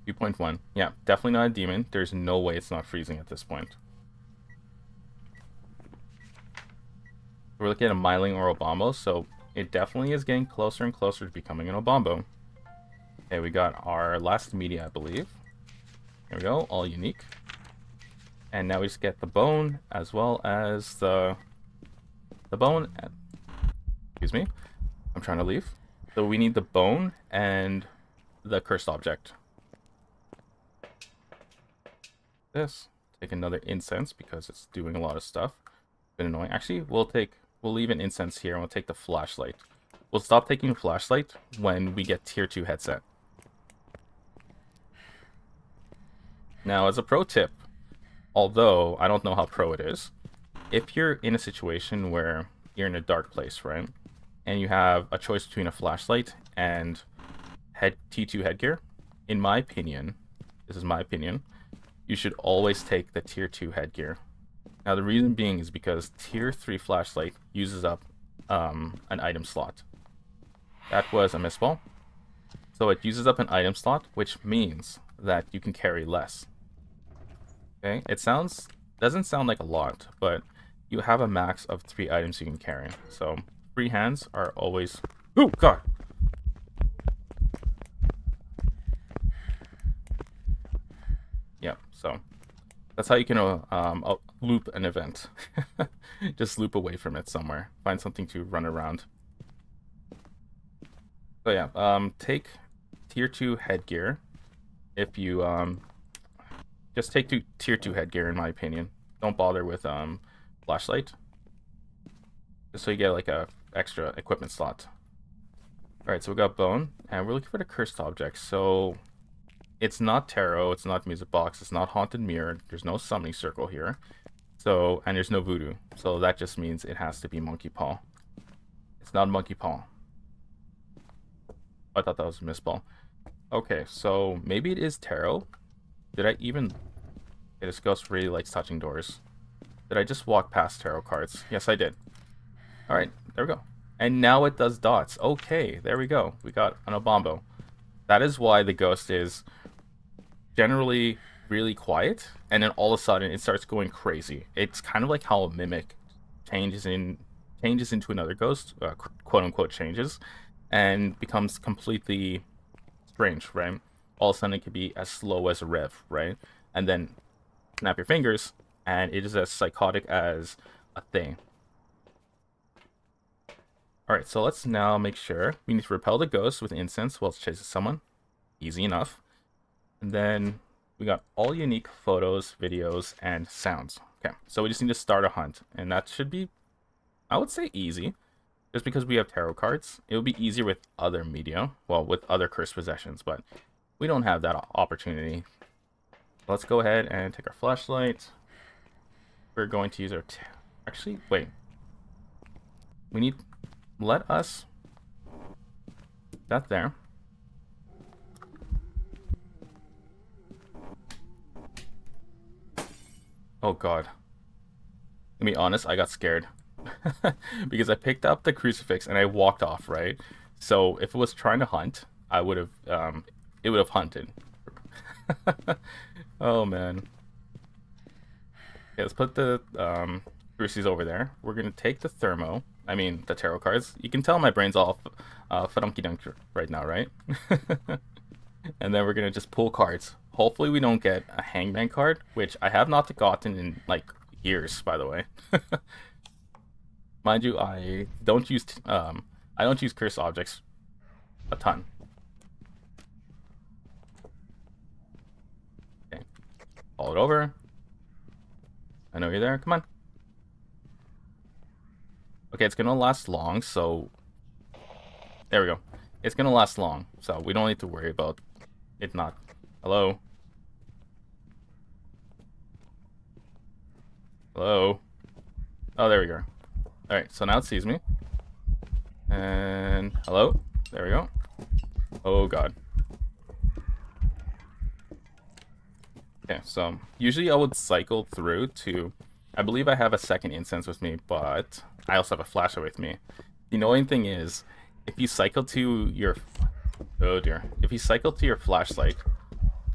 2.1. Yeah, definitely not a demon. There's no way it's not freezing at this point. We're looking at a Myling or Obambo, so it definitely is getting closer and closer to becoming an Obambo. Okay, we got our last media, I believe. There we go, all unique. And now we just get the bone as well as the bone. Excuse me, I'm trying to leave. So we need the bone and the cursed object. This. Take another incense because it's doing a lot of stuff. Been annoying. Actually, we'll leave an incense here and we'll take the flashlight. We'll stop taking flashlight when we get tier 2 headset. Now, as a pro tip, although I don't know how pro it is, if you're in a situation where you're in a dark place, right, and you have a choice between a flashlight and T2 headgear, in my opinion, this is my opinion, you should always take the tier 2 headgear. Now, the reason being is because tier 3 flashlight uses up an item slot. That was a misball. So it uses up an item slot, which means that you can carry less. Okay, doesn't sound like a lot, but you have a max of 3 items you can carry. So free hands are always... Oh, God! Yeah, so that's how you can loop an event. Just loop away from it somewhere. Find something to run around. So yeah, take tier 2 headgear if you just take tier 2 headgear, in my opinion. Don't bother with flashlight, just so you get like a extra equipment slot. All right, so we got bone, and we're looking for the cursed object. So it's not tarot, it's not music box, it's not haunted mirror. There's no summoning circle here. So, and there's no voodoo. So that just means it has to be monkey paw. It's not monkey paw. I thought that was a misball. Okay, so maybe it is tarot. Did I even... Okay, this ghost really likes touching doors. Did I just walk past tarot cards? Yes, I did. Alright, there we go. And now it does dots. Okay, there we go. We got an Obambo. That is why the ghost is generally really quiet, and then all of a sudden it starts going crazy. It's kind of like how a mimic changes in changes into another ghost, quote unquote changes, and becomes completely strange, right? All of a sudden it could be as slow as a rev, right? And then snap your fingers, and it is as psychotic as a thing. Alright, so let's now make sure. We need to repel the ghost with incense while it chases someone. Easy enough. And then we got all unique photos, videos, and sounds. Okay, so we just need to start a hunt. And that should be, I would say, easy. Just because we have tarot cards. It would be easier with other media. Well, with other cursed possessions, but we don't have that opportunity. Let's go ahead and take our flashlight. We're going to use our... Actually, wait. We need... Let us... That there. Oh god. To be honest, I got scared. Because I picked up the crucifix and I walked off, right? So if it was trying to hunt, I would have... it would have hunted. Oh man. Okay, let's put the crucifix over there. We're gonna take the the tarot cards. You can tell my brain's all fadunky-dunk right now, right? And then we're gonna just pull cards. Hopefully we don't get a hangman card, which I have not gotten in like years, by the way. Mind you, I don't use cursed objects a ton. Okay, follow it over. I know you're there. Come on. Okay, it's gonna last long, so there we go. It's gonna last long, so we don't need to worry about it not. Hello? Hello? Oh, there we go. Alright, so now it sees me. And hello? There we go. Oh god. Okay, so usually I would cycle through to... I believe I have a second incense with me, but I also have a flashlight with me. The annoying thing is, if you cycle to your... Oh dear. If you cycle to your flashlight,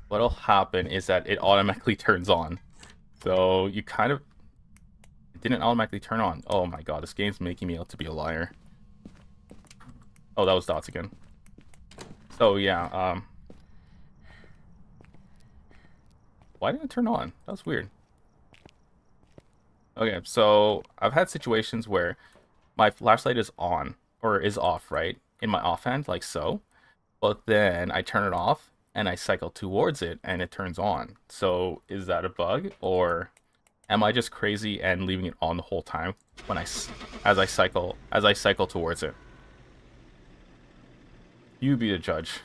what'll happen is that it automatically turns on. So you kind of... It didn't automatically turn on. Oh my god, this game's making me out to be a liar. Oh, that was dots again. So yeah, why didn't it turn on? That was weird. Okay, so I've had situations where my flashlight is on, or is off, right? In my offhand, like so. But then I turn it off, and I cycle towards it, and it turns on. So is that a bug, or am I just crazy and leaving it on the whole time when as I cycle towards it? You be the judge.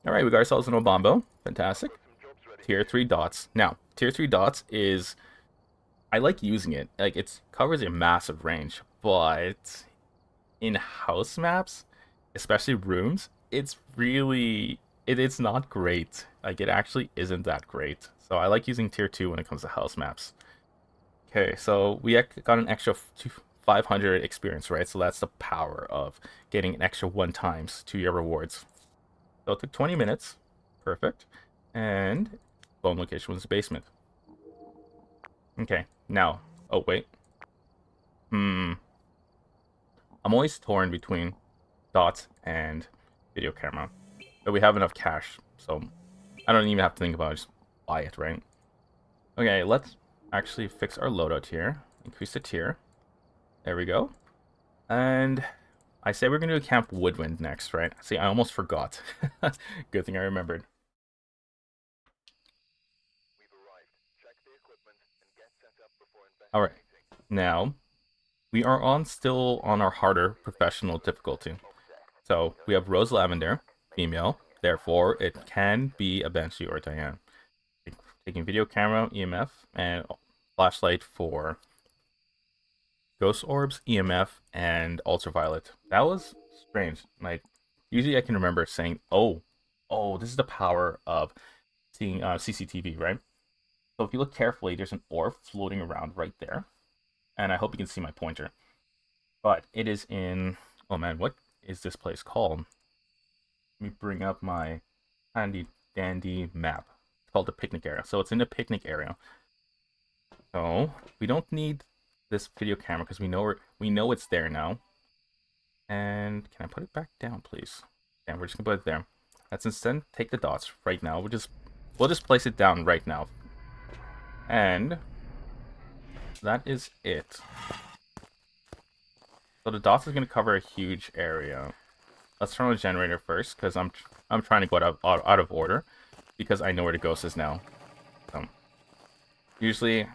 Alright, we got ourselves an Obambo. Fantastic. Tier 3 dots. Now, tier 3 dots is... I like using it. Like, it covers a massive range, but in house maps, especially rooms, it's really... It's not great. Like, it actually isn't that great. So I like using tier 2 when it comes to house maps. Okay, so we got an extra 500 experience, right? So that's the power of getting an extra 1 times to your rewards. So it took 20 minutes. Perfect. And bone location was the basement. Okay, now. Oh, wait. I'm always torn between dots and video camera. But we have enough cash, so I don't even have to think about it. Just buy it, right? Okay, let's actually fix our loadout here. Increase the tier. There we go. And I say we're going to do Camp Woodwind next, right? See, I almost forgot. Good thing I remembered. Alright, now, we are still on our harder professional difficulty. So, we have Rose Lavender, female, therefore it can be a Banshee or a Diane. Taking video camera, EMF, and flashlight for Ghost Orbs, EMF, and Ultraviolet. That was strange. Like, usually I can remember saying, oh, this is the power of seeing CCTV, right? So if you look carefully, there's an orb floating around right there. And I hope you can see my pointer. But it is in Oh man, what is this place called? Let me bring up my handy dandy map. It's called the picnic area. So it's in the picnic area. So we don't need this video camera because we know it's there now. And can I put it back down, please? And we're just gonna put it there. Let's instead take the dots right now. We'll just place it down right now. And that is it. So the dots is gonna cover a huge area. Let's turn on the generator first because I'm trying to go out of order because I know where the ghost is now. So usually,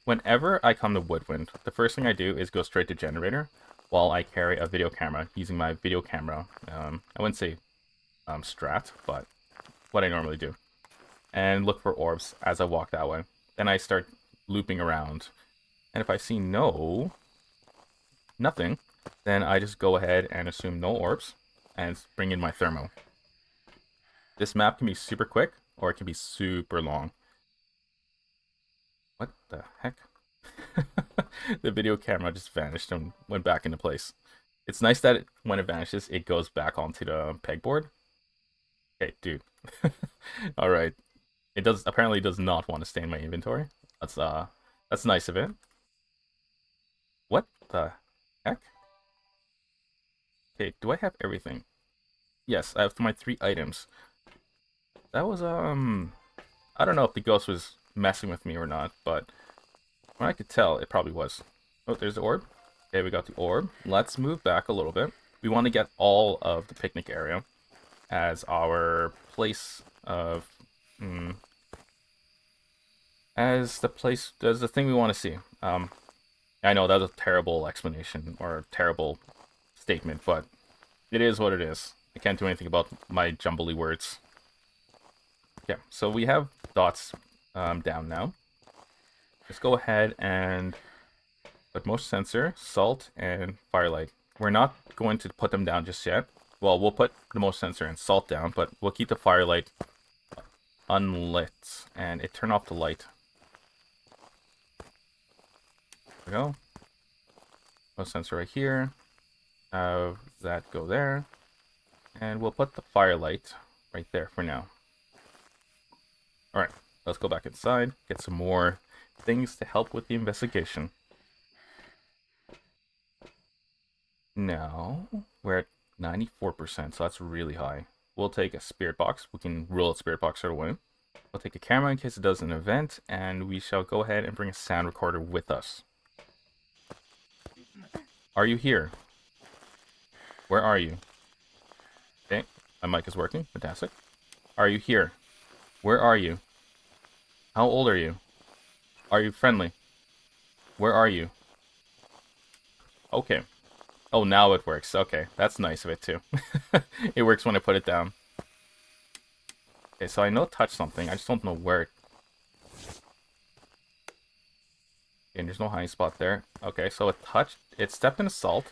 whenever I come to Woodwind, the first thing I do is go straight to generator while I carry a video camera using my video camera. I wouldn't say strat, but what I normally do, and look for orbs as I walk that way. Then I start looping around, and if I see nothing, then I just go ahead and assume no orbs and bring in my thermo. This map can be super quick or it can be super long. What the heck? The video camera just vanished and went back into place. It's nice that when it vanishes, it goes back onto the pegboard. Okay, dude. Alright. It apparently does not want to stay in my inventory. That's nice of it. What the heck? Okay, do I have everything? Yes, I have my 3 items. That was, I don't know if the ghost was messing with me or not, but when I could tell, it probably was. Oh, there's the orb. Okay, we got the orb. Let's move back a little bit. We want to get all of the picnic area as our place of... as the thing we want to see. I know that's a terrible explanation or a terrible statement, but it is what it is. I can't do anything about my jumbly words. Yeah, so we have dots down now. Let's go ahead and put motion sensor, salt, and firelight. We're not going to put them down just yet. Well, we'll put the motion sensor and salt down, but we'll keep the firelight unlit, and it turned off the light. There we go. Motion sensor right here. Have that go there. And we'll put the firelight right there for now. Alright, let's go back inside, get some more things to help with the investigation. Now, we're at 94%, so that's really high. We'll take a spirit box. We can rule a spirit box right away. We'll take a camera in case it does an event, and we shall go ahead and bring a sound recorder with us. Are you here? Where are you? Okay, my mic is working. Fantastic. Are you here? Where are you? How old are you? Are you friendly? Where are you? Okay. Oh, now it works. Okay, that's nice of it too. It works when I put it down. Okay, so I know it touched something. I just don't know where. And there's no hiding spot there. Okay, so it stepped in a salt.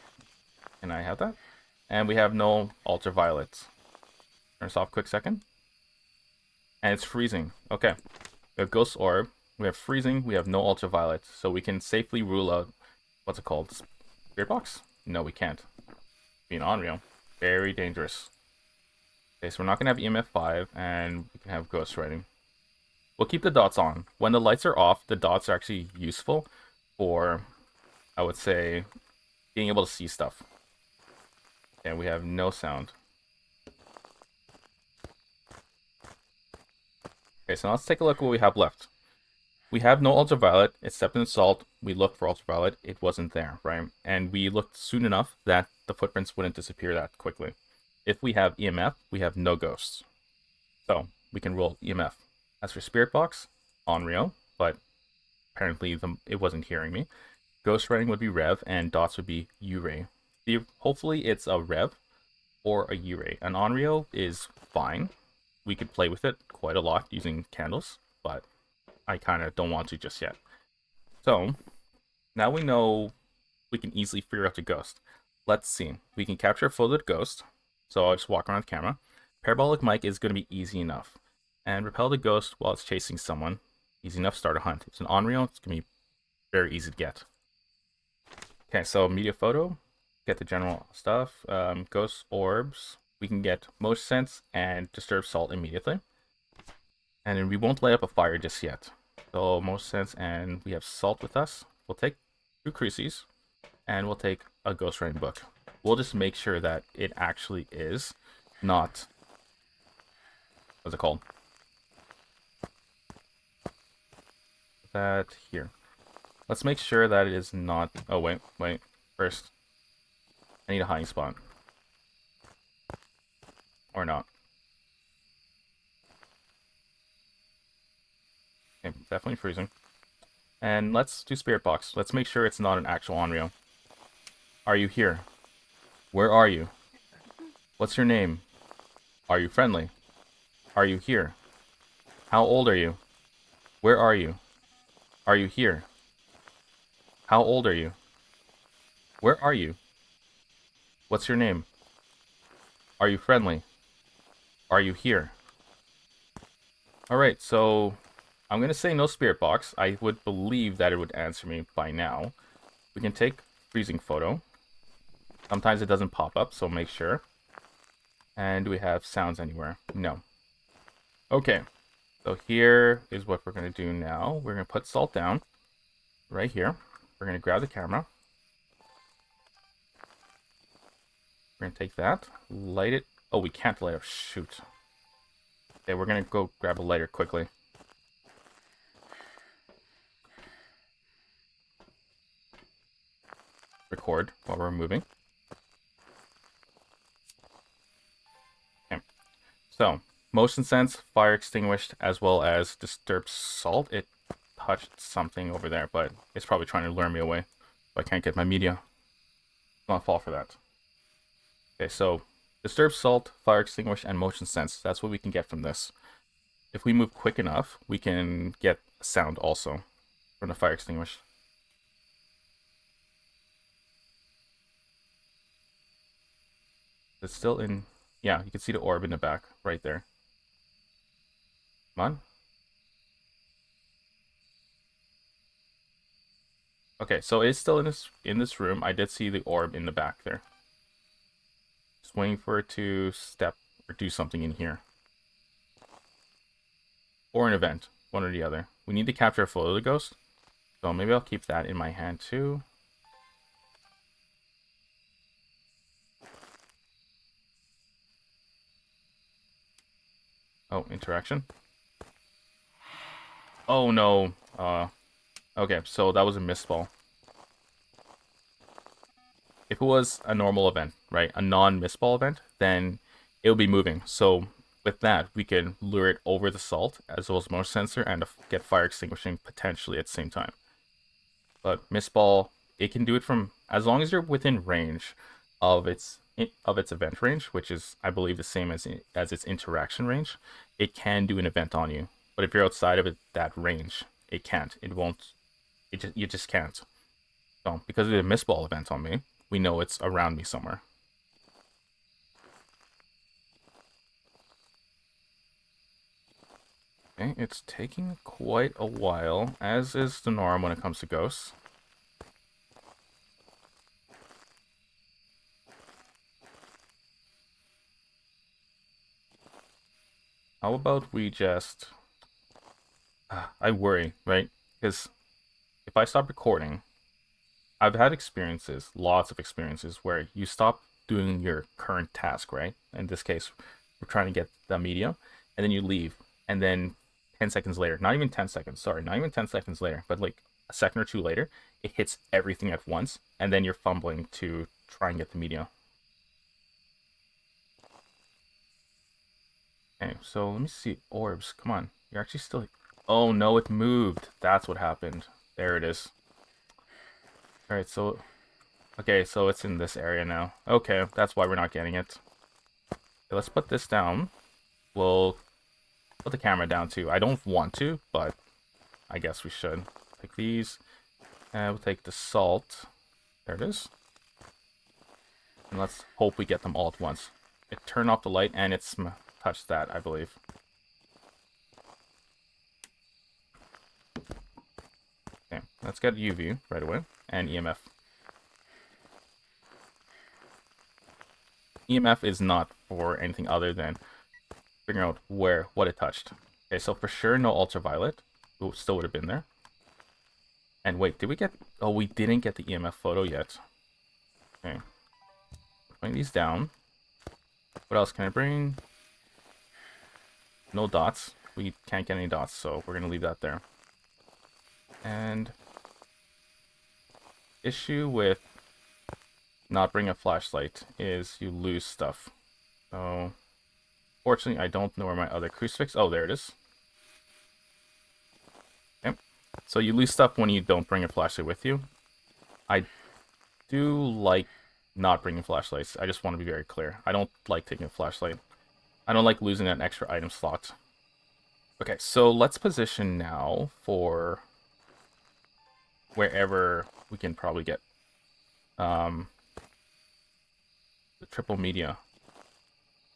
Can I have that? And we have no ultraviolets. Turn this off a quick second. And it's freezing. Okay. We have ghost orb. We have freezing. We have no ultraviolet. So we can safely rule out, what's it called? Spirit box? No, we can't. Being unreal. Very dangerous. Okay, so we're not going to have EMF 5, and we can have ghost writing. We'll keep the dots on. When the lights are off, the dots are actually useful for, I would say, being able to see stuff. And we have no sound. Okay, so now let's take a look at what we have left. We have no ultraviolet. It stepped in salt. We looked for ultraviolet. It wasn't there, right? And we looked soon enough that the footprints wouldn't disappear that quickly. If we have EMF, we have no ghosts. So we can roll EMF. As for Spirit Box, Onryo, but apparently it wasn't hearing me. Ghost writing would be Rev, and dots would be Uray. Hopefully it's a Rev or a Uray. An Onryo is fine. We could play with it quite a lot using candles, but I kind of don't want to just yet. So now we know we can easily figure out the ghost. Let's see. We can capture a folded ghost. So I'll just walk around the camera. Parabolic mic is going to be easy enough. And repel the ghost while it's chasing someone. Easy enough, start a hunt. If it's an Onryo, it's going to be very easy to get. Okay, so media photo. get the general stuff. Ghost orbs. We can get motion sense and disturb salt immediately. And then we won't light up a fire just yet. So motion sense, and we have salt with us. We'll take 2 creases, and we'll take a ghost writing book. We'll just make sure that it actually is not, what's it called? That here. Let's make sure that it is not, oh wait. First, I need a hiding spot. Or not. Okay, definitely freezing. And let's do Spirit Box. Let's make sure it's not an actual Onryo. Are you here? Where are you? What's your name? Are you friendly? Are you here? How old are you? Where are you? Are you here? How old are you? Where are you? What's your name? Are you friendly? Are you here? Alright, so I'm going to say no Spirit Box. I would believe that it would answer me by now. We can take freezing photo. Sometimes it doesn't pop up, so make sure. And do we have sounds anywhere? No. Okay, so here is what we're going to do now. We're going to put salt down right here. We're going to grab the camera. We're going to take that, light it. Oh, we can't light it. Shoot. Okay, we're going to go grab a lighter quickly. Record while we're moving. Okay. So, motion sense, fire extinguished, as well as disturbed salt. It touched something over there, but it's probably trying to lure me away. So I can't get my media. I'll fall for that. Okay, so disturbed salt, fire extinguished, and motion sense. That's what we can get from this. If we move quick enough, we can get sound also from the fire extinguished. It's still in... Yeah, you can see the orb in the back right there. Come on. Okay, so it's still in this room. I did see the orb in the back there. Just waiting for it to step or do something in here. Or an event, one or the other. We need to capture a photo of the ghost. So maybe I'll keep that in my hand too. Oh, interaction. Oh no. Okay, so that was a misball. If it was a normal event, right, a non-misball event, then it'll be moving. So with that, we can lure it over the salt as well as motion sensor and get fire extinguishing potentially at the same time. But misball, it can do it from as long as you're within range of its event range, which is I believe the same as its interaction range. It can do an event on you, but if you're outside of that range, it can't. It won't. You just can't. So because of the misball event on me, we know it's around me somewhere. Okay, it's taking quite a while, as is the norm when it comes to ghosts. How about we just... I worry, right? Because if I stop recording, I've had experiences, lots of experiences, where you stop doing your current task, right? In this case, we're trying to get the media, and then you leave, and then 10 seconds later, not even 10 seconds, sorry, not even 10 seconds later, but like a second or two later, it hits everything at once, and then you're fumbling to try and get the media. Okay, so let me see. Orbs, come on. You're actually still... Oh no, it moved. That's what happened. There it is. Alright, so... Okay, so it's in this area now. Okay, that's why we're not getting it. Okay, let's put this down. We'll put the camera down too. I don't want to, but I guess we should. Take these. And we'll take the salt. There it is. And let's hope we get them all at once. It turned off the light and it's touched that, I believe. Okay, let's get UV right away. And EMF. EMF is not for anything other than figuring out what it touched. Okay, so for sure no ultraviolet. Ooh, still would have been there. And wait, did we get... Oh, we didn't get the EMF photo yet. Okay. Putting these down. What else can I bring? No dots. We can't get any dots, so we're going to leave that there. And... issue with not bringing a flashlight is you lose stuff. So... fortunately, I don't know where my other crucifix... Oh, there it is. Yep. So you lose stuff when you don't bring a flashlight with you. I do like not bringing flashlights. I just want to be very clear. I don't like taking a flashlight. I don't like losing an extra item slot. Okay, so let's position now for wherever we can probably get the triple media.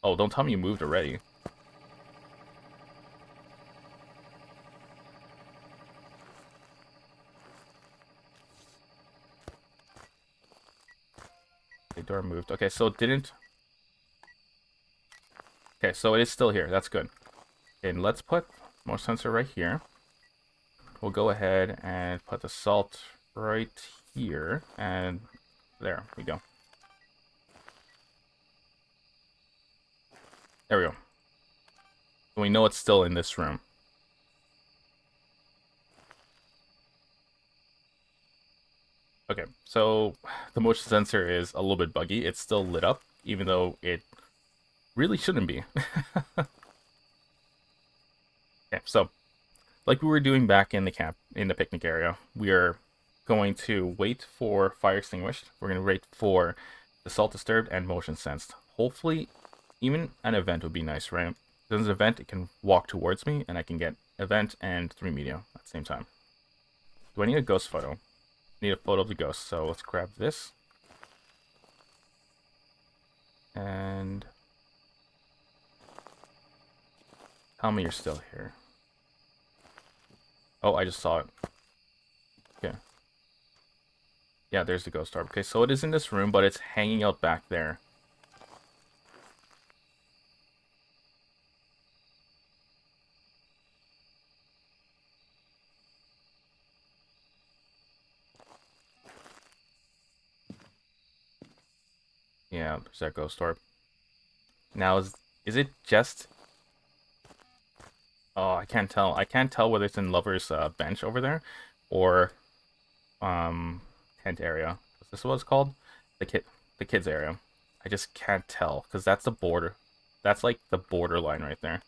Oh, don't tell me you moved already. Okay, door moved. Okay, so it didn't... Okay, so it is still here. That's good. And let's put more sensor right here. We'll go ahead and put the salt right here. And there we go. There we go. So we know it's still in this room. Okay, so the motion sensor is a little bit buggy. It's still lit up, even though it really shouldn't be. Okay, so like we were doing back in the camp, in the picnic area, we are going to wait for fire extinguished. We're going to wait for the salt disturbed and motion sensed. Hopefully, even an event would be nice, right? There's an event, it can walk towards me, and I can get event and 3 media at the same time. Do I need a ghost photo? I need a photo of the ghost, so let's grab this. And... tell me you're still here. Oh, I just saw it. Okay. Yeah, there's the ghost orb. Okay, so it is in this room, but it's hanging out back there. Yeah, there's that ghost orb. Now, is it just... Oh, I can't tell. I can't tell whether it's in Lover's bench over there, or tent area. Is this what it's called? The kids area. I just can't tell because that's the border. That's like the borderline right there.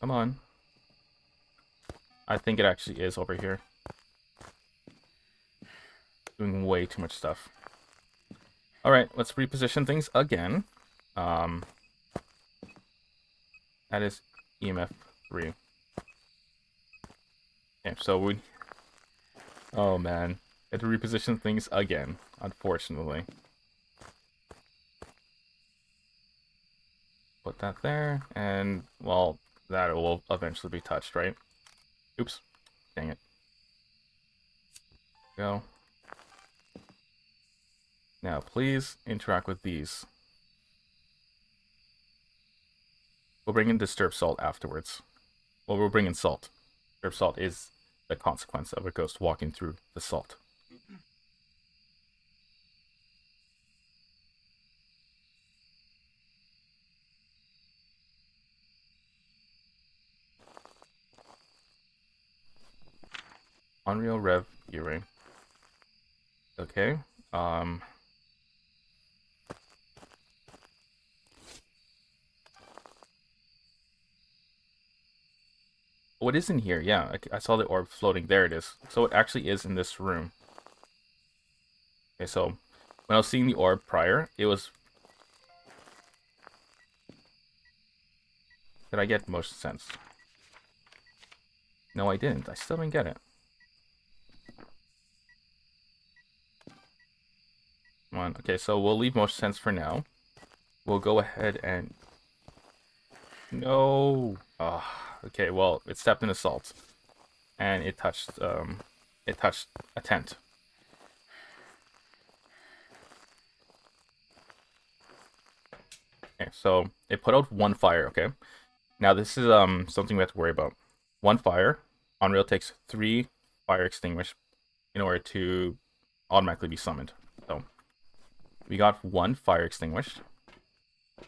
Come on. I think it actually is over here. Doing way too much stuff. Alright, let's reposition things again. That is EMF 3. Okay, so we... Oh man. Had to reposition things again, unfortunately. Put that there, and, well, that will eventually be touched, right? Oops. Dang it. Go. Now, please interact with these. We'll bring in Disturbed Salt afterwards. Well, we'll bring in Salt. Disturbed Salt is the consequence of a ghost walking through the salt. Unreal Rev earring. Okay. Oh, it is in here. Yeah, I saw the orb floating. There it is. So it actually is in this room. Okay, so when I was seeing the orb prior, it was... Did I get motion sense? No, I didn't. I still didn't get it. Come on. Okay, so we'll leave motion sense for now. We'll go ahead and... No! Okay, well, it stepped in the salt. And it touched a tent. Okay, so it put out one fire, okay? Now this is something we have to worry about. One fire, Unreal takes 3 fire extinguish in order to automatically be summoned. So we got 1 fire extinguished.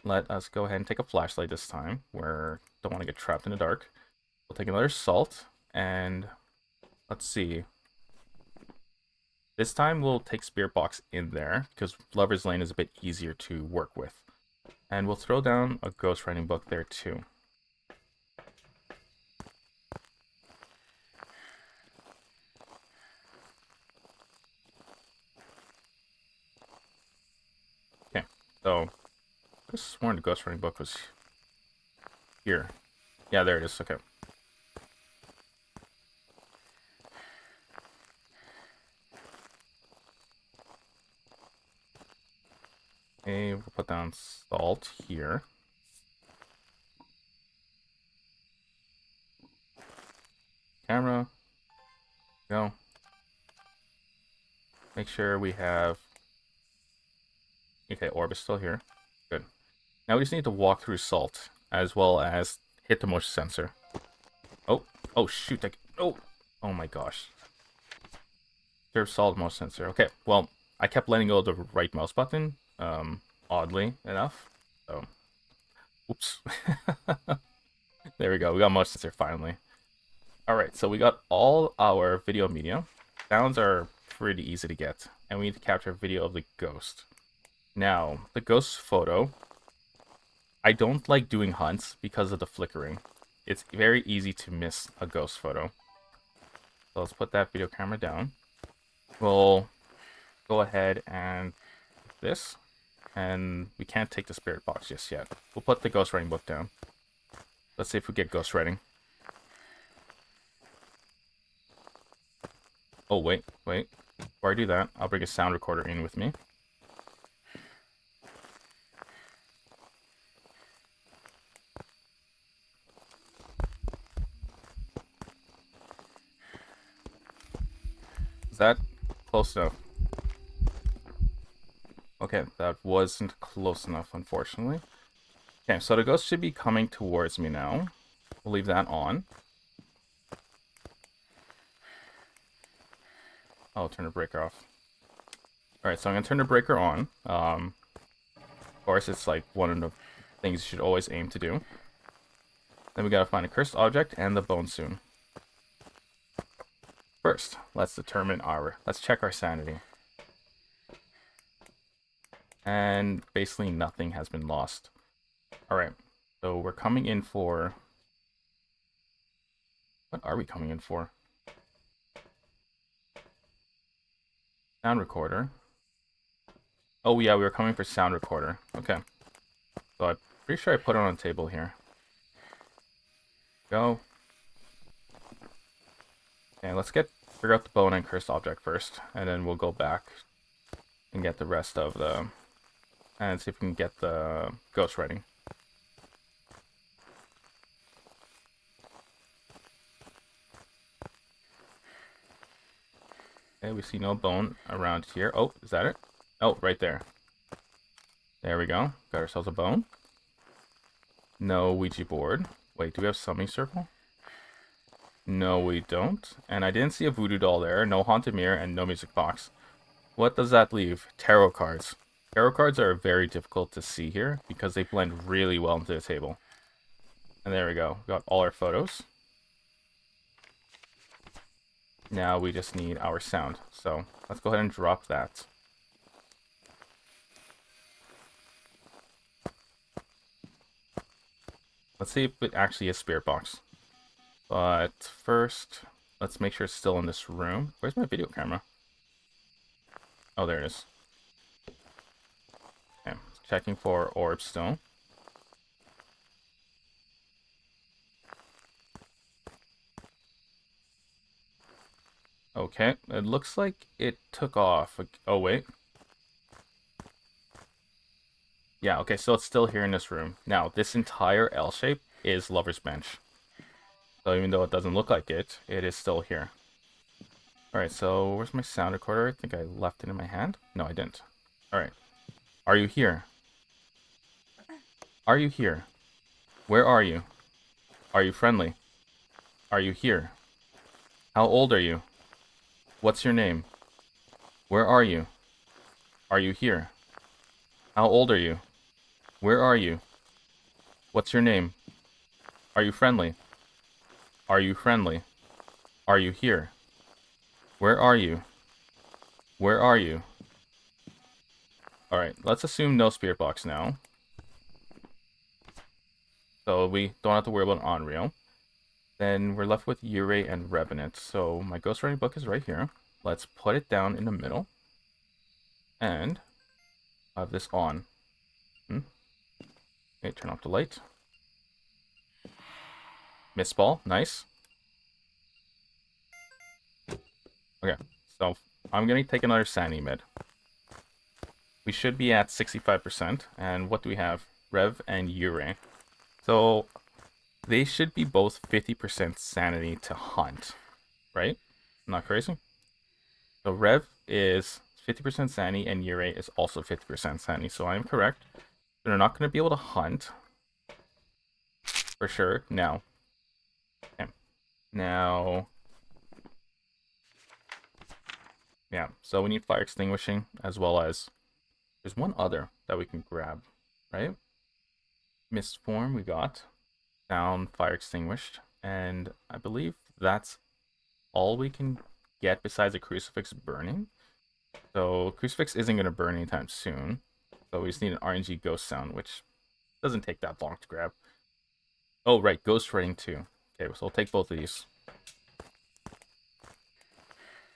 Let us go ahead and take a flashlight this time. We don't want to get trapped in the dark. We'll take another salt, and let's see. This time we'll take Spirit Box in there, because Lover's Lane is a bit easier to work with. And we'll throw down a ghostwriting book there too. Okay, so I could have sworn the ghostwriting book was here. Yeah, there it is. Okay. Okay, we'll put down salt here. Camera. Go. Make sure we have... Okay, orb is still here. Good. Now we just need to walk through salt, as well as hit the motion sensor. Oh shoot, oh my gosh. There's salt motion sensor. Okay, well, I kept letting go of the right mouse button, oddly enough. So, oops. There we go, we got motion sensor finally. Alright, so we got all our video media. Sounds are pretty easy to get, and we need to capture a video of the ghost. Now, the ghost photo, I don't like doing hunts because of the flickering. It's very easy to miss a ghost photo. So let's put that video camera down. We'll go ahead and this, and we can't take the spirit box just yet. We'll put the ghostwriting book down. Let's see if we get ghostwriting. Oh, wait. Before I do that, I'll bring a sound recorder in with me. Is that close enough? Okay, that wasn't close enough, unfortunately. Okay, so the ghost should be coming towards me now. We'll leave that on. I'll turn the breaker off. Alright, so I'm going to turn the breaker on. Of course, it's like one of the things you should always aim to do. Then we got to find a cursed object and the bone soon. First, let's check our sanity. And basically nothing has been lost. Alright, so we're coming in for... What are we coming in for? Sound recorder. Oh yeah, we were coming for sound recorder. Okay. So I'm pretty sure I put it on a table here. Go. Okay, let's figure out the bone and cursed object first, and then we'll go back and get the rest of the... And see if we can get the ghostwriting. Okay, we see no bone around here. Oh, is that it? Oh, right there. There we go. Got ourselves a bone. No Ouija board. Wait, do we have summoning circle? No, we don't. And I didn't see a voodoo doll there. No haunted mirror and no music box. What does that leave? Tarot cards. Tarot cards are very difficult to see here because they blend really well into the table. And there we go. We got all our photos. Now we just need our sound. So let's go ahead and drop that. Let's see if it actually is spirit box. But first, let's make sure it's still in this room. Where's my video camera? Oh, there it is. Okay, checking for orb still. Okay, it looks like it took off. Oh, wait. Yeah, okay, so it's still here in this room. Now, this entire L shape is Lover's Bench. So even though it doesn't look like it, it is still here. Alright, so where's my sound recorder? I think I left it in my hand. No, I didn't. Alright. Are you here? Are you here? Where are you? Are you friendly? Are you here? How old are you? What's your name? Where are you? Are you here? How old are you? Where are you? What's your name? Are you friendly? Are you friendly? Are you here? Where are you? Where are you? Alright, let's assume no spirit box now. So we don't have to worry about Unreal. Then we're left with Ure and Revenant. So my ghostwriting book is right here. Let's put it down in the middle. And I have this on. Okay, turn off the light. Mist ball, nice. Okay, so I'm going to take another Sanity mid. We should be at 65%. And what do we have? Rev and Ure. So they should be both 50% Sanity to hunt, right? Not crazy? So Rev is 50% Sanity and Ure is also 50% Sanity. So I am correct. They're not going to be able to hunt. For sure. Now. Okay. Now. Yeah. So we need fire extinguishing as well as... There's one other that we can grab. Right? Mist form we got. Sound fire extinguished. And I believe that's all we can get besides a crucifix burning. So crucifix isn't going to burn anytime soon. So we just need an RNG ghost sound, which doesn't take that long to grab. Oh, right, ghost writing too. Okay, so we'll take both of these.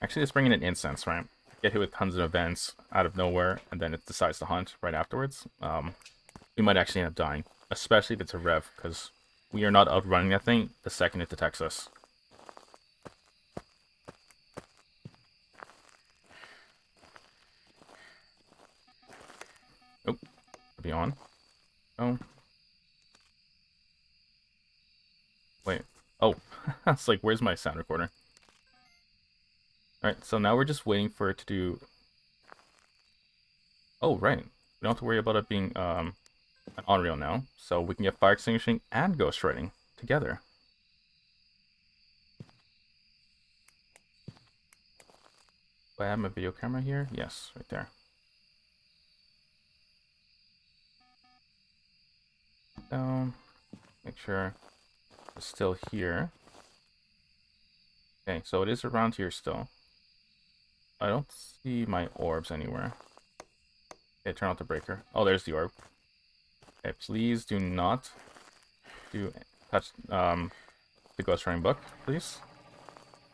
Actually, let's bring in an incense, right? Get hit with tons of events out of nowhere, and then it decides to hunt right afterwards. We might actually end up dying, especially if it's a rev, because we are not outrunning that thing the second it detects us. Oh, be on. Oh. Wait. Oh, it's like, where's my sound recorder? Alright, so now we're just waiting for it to do... Oh, right. We don't have to worry about it being an Unreal now. So we can get fire extinguishing and ghost writing together. Do I have my video camera here? Yes, right there. Down. Make sure it's still here. Okay, so it is around here still. I don't see my orbs anywhere. Okay, turn off the breaker. Oh, there's the orb. Okay, please do not touch the ghost writing book, please.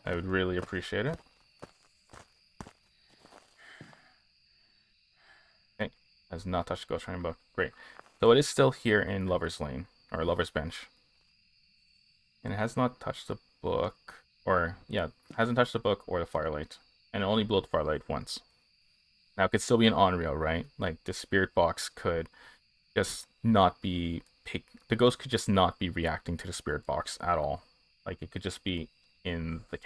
I would really appreciate it. Okay, has not touched the ghost writing book. Great. So it is still here in Lover's Lane, or Lover's Bench. And it has not touched the book, or, yeah, hasn't touched the book or the firelight. And it only blew the firelight once. Now, it could still be an Unreal, right? Like, the spirit box could just not be... The ghost could just not be reacting to the spirit box at all. Like, it could just be in the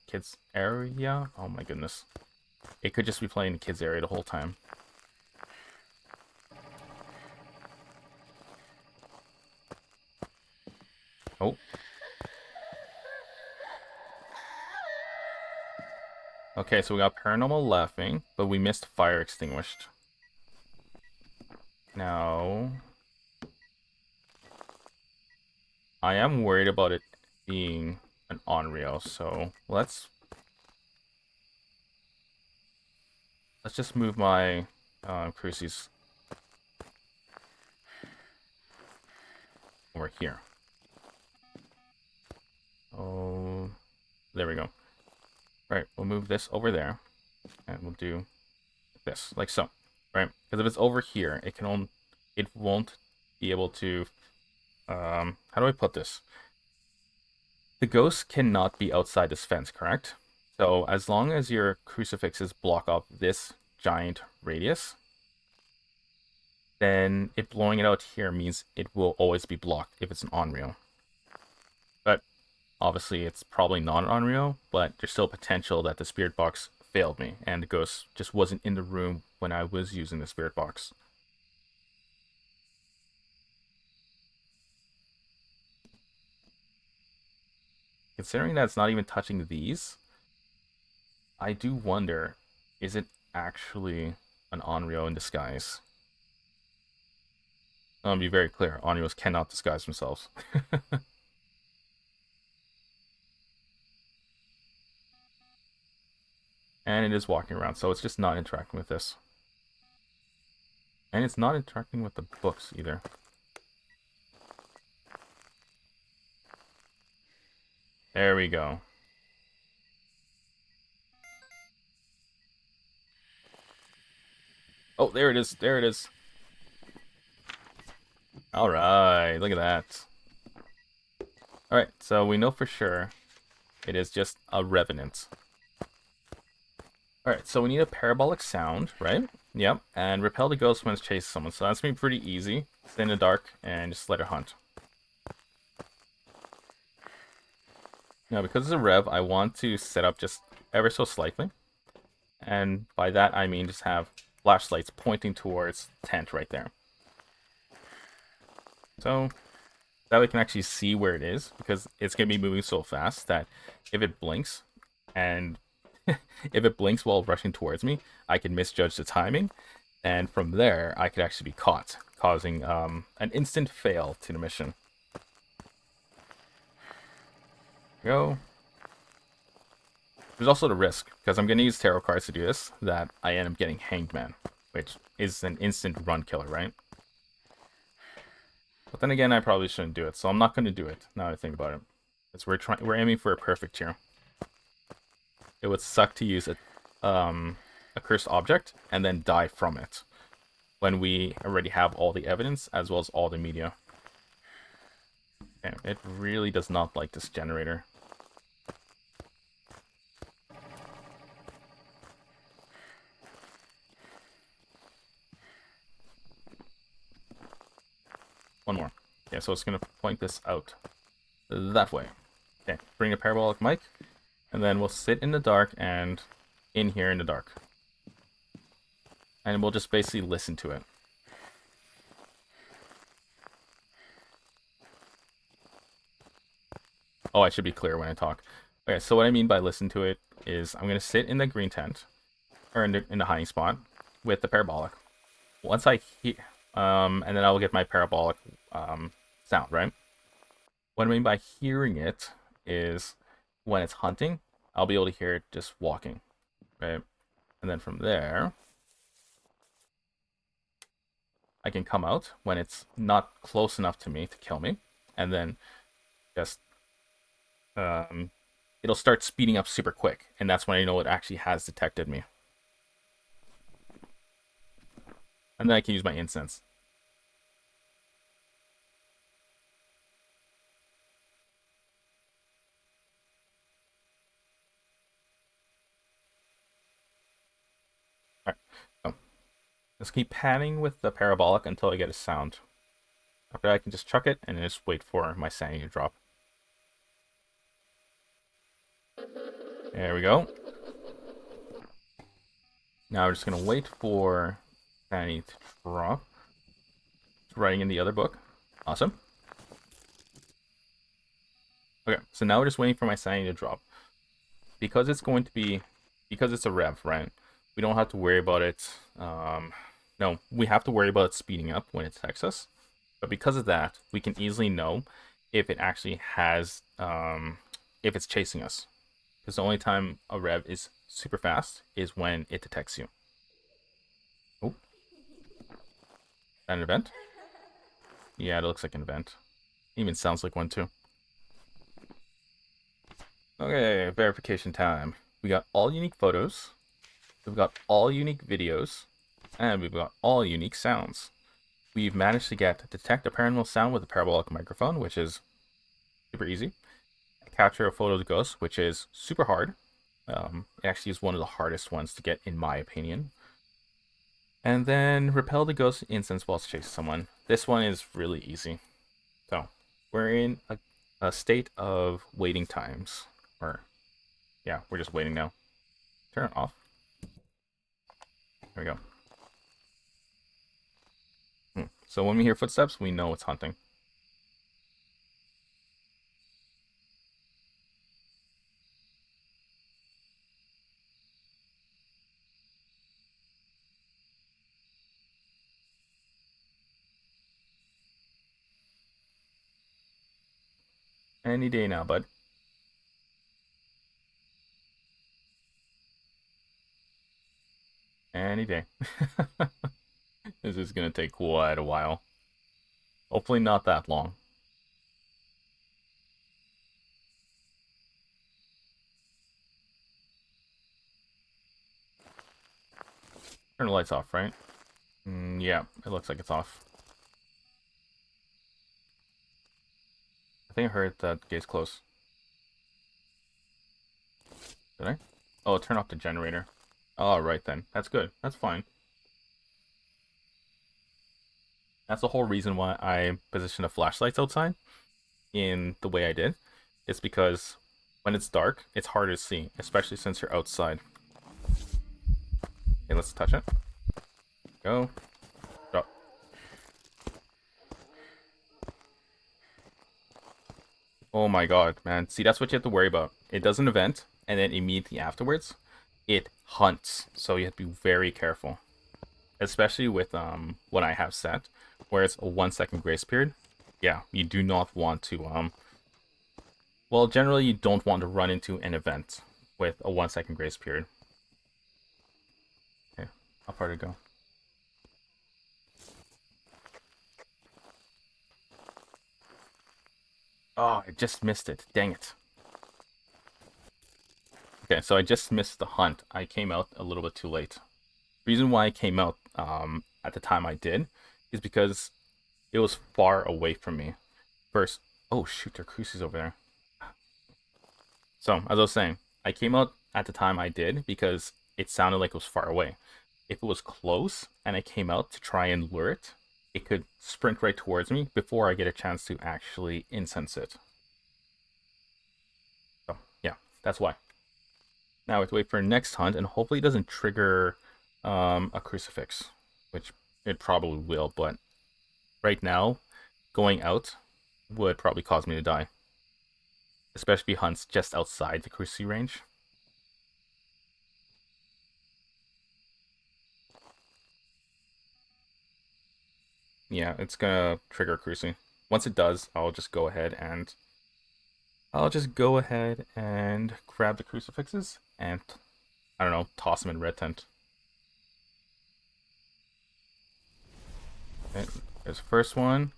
kids area. Oh my goodness. It could just be playing the kids area the whole time. Oh. Okay, so we got Paranormal Laughing, but we missed Fire Extinguished. Now... I am worried about it being an Unreal, so let's just move my crucies over here. Oh, there we go. Right, we'll move this over there, and we'll do this, like so, right? Because if it's over here, it won't be able to, how do I put this? The ghost cannot be outside this fence, correct? So as long as your crucifixes block off this giant radius, then it blowing it out here means it will always be blocked if it's an Unreal. But obviously it's probably not an Unreal, but there's still potential that the spirit box failed me and the ghost just wasn't in the room when I was using the spirit box. considering that it's not even touching these, I do wonder, is it actually an Onryo in disguise? I'll be very clear, Onryos cannot disguise themselves. And it is walking around, so it's just not interacting with this. And it's not interacting with the books either. There we go. Oh, there it is. There it is. Alright, look at that. Alright, so we know for sure it is just a revenant. Alright, so we need a parabolic sound, right? Yep, and repel the ghost when it's chasing someone. So that's gonna be pretty easy. Stay in the dark and just let it hunt. Now, because it's a rev, I want to set up just ever so slightly. And by that, I mean just have flashlights pointing towards tent right there. So that way we can actually see where it is, because it's going to be moving so fast that if it blinks, and if it blinks while rushing towards me, I can misjudge the timing, and from there, I could actually be caught, causing an instant fail to the mission. Go. There's also the risk, because I'm going to use tarot cards to do this, that I end up getting Hanged Man, which is an instant run killer, right? But then again, I probably shouldn't do it, so I'm not going to do it, now that I think about it. Because we're aiming for a perfect here. It would suck to use a cursed object and then die from it, when we already have all the evidence, as well as all the media. Okay, it really does not like this generator. One more. Okay, so it's going to point this out that way. Okay, bring a parabolic mic, and then we'll sit in the dark and in here in the dark. And we'll just basically listen to it. Oh, I should be clear when I talk. Okay, so what I mean by listen to it is I'm going to sit in the green tent, or in the hiding spot, with the parabolic. Once I hear, and then I'll get my parabolic sound, right? What I mean by hearing it is when it's hunting, I'll be able to hear it just walking, right? And then from there, I can come out when it's not close enough to me to kill me, and then just it'll start speeding up super quick, and that's when I know it actually has detected me. And then I can use my incense. Alright, so just keep panning with the parabolic until I get a sound. After that, I can just chuck it and just wait for my sanity to drop. There we go. Now we're just going to wait for sanity to drop. It's writing in the other book. Awesome. Okay, so now we're just waiting for my sanity to drop. Because it's going to be, because it's a rev, right? We don't have to worry about it. No, we have to worry about it speeding up when it attacks us. But because of that, we can easily know if it actually has, if it's chasing us. Because the only time a rev is super fast is when it detects you. Oh. An event? Yeah, it looks like an event. It even sounds like one too. Okay, verification time. We got all unique photos. We've got all unique videos. And we've got all unique sounds. We've managed to detect a paranormal sound with a parabolic microphone, which is super easy. Capture a photo of the ghost, which is super hard. It actually is one of the hardest ones to get, in my opinion. And then repel the ghost incense while it's chasing someone. This one is really easy. So we're in a state of waiting times. Or, yeah, we're just waiting now. Turn it off. There we go. So when we hear footsteps, we know it's hunting. Any day now, bud. Any day. This is gonna take quite a while. Hopefully not that long. Turn the lights off, right? Yeah, it looks like it's off. I think I heard that gate's close. Did I? Oh, turn off the generator. Oh, right then. That's good. That's fine. That's the whole reason why I positioned the flashlights outside in the way I did. It's because when it's dark, it's harder to see, especially since you're outside. Okay, let's touch it. Go. Drop. Oh my god, man. See, that's what you have to worry about. It does an event, and then immediately afterwards, it hunts. So you have to be very careful. Especially with what I have set, where it's a 1 second grace period. Yeah, you do not want to well, generally you don't want to run into an event with a 1 second grace period. Okay, how far to go? Oh, I just missed it. Dang it. Okay, so I just missed the hunt. I came out a little bit too late. Reason why I came out at the time I did is because it was far away from me. First, oh shoot, there are crucies over there. So, as I was saying, I came out at the time I did because it sounded like it was far away. If it was close and I came out to try and lure it, it could sprint right towards me before I get a chance to actually incense it. So, yeah, that's why. Now we have to wait for next hunt, and hopefully it doesn't trigger a crucifix, which it probably will, but right now, going out would probably cause me to die. Especially hunts just outside the cruci range. Yeah, it's gonna trigger cruci. Once it does, I'll just go ahead and grab the crucifixes and I don't know, toss them in red tent. Okay, there's the first one.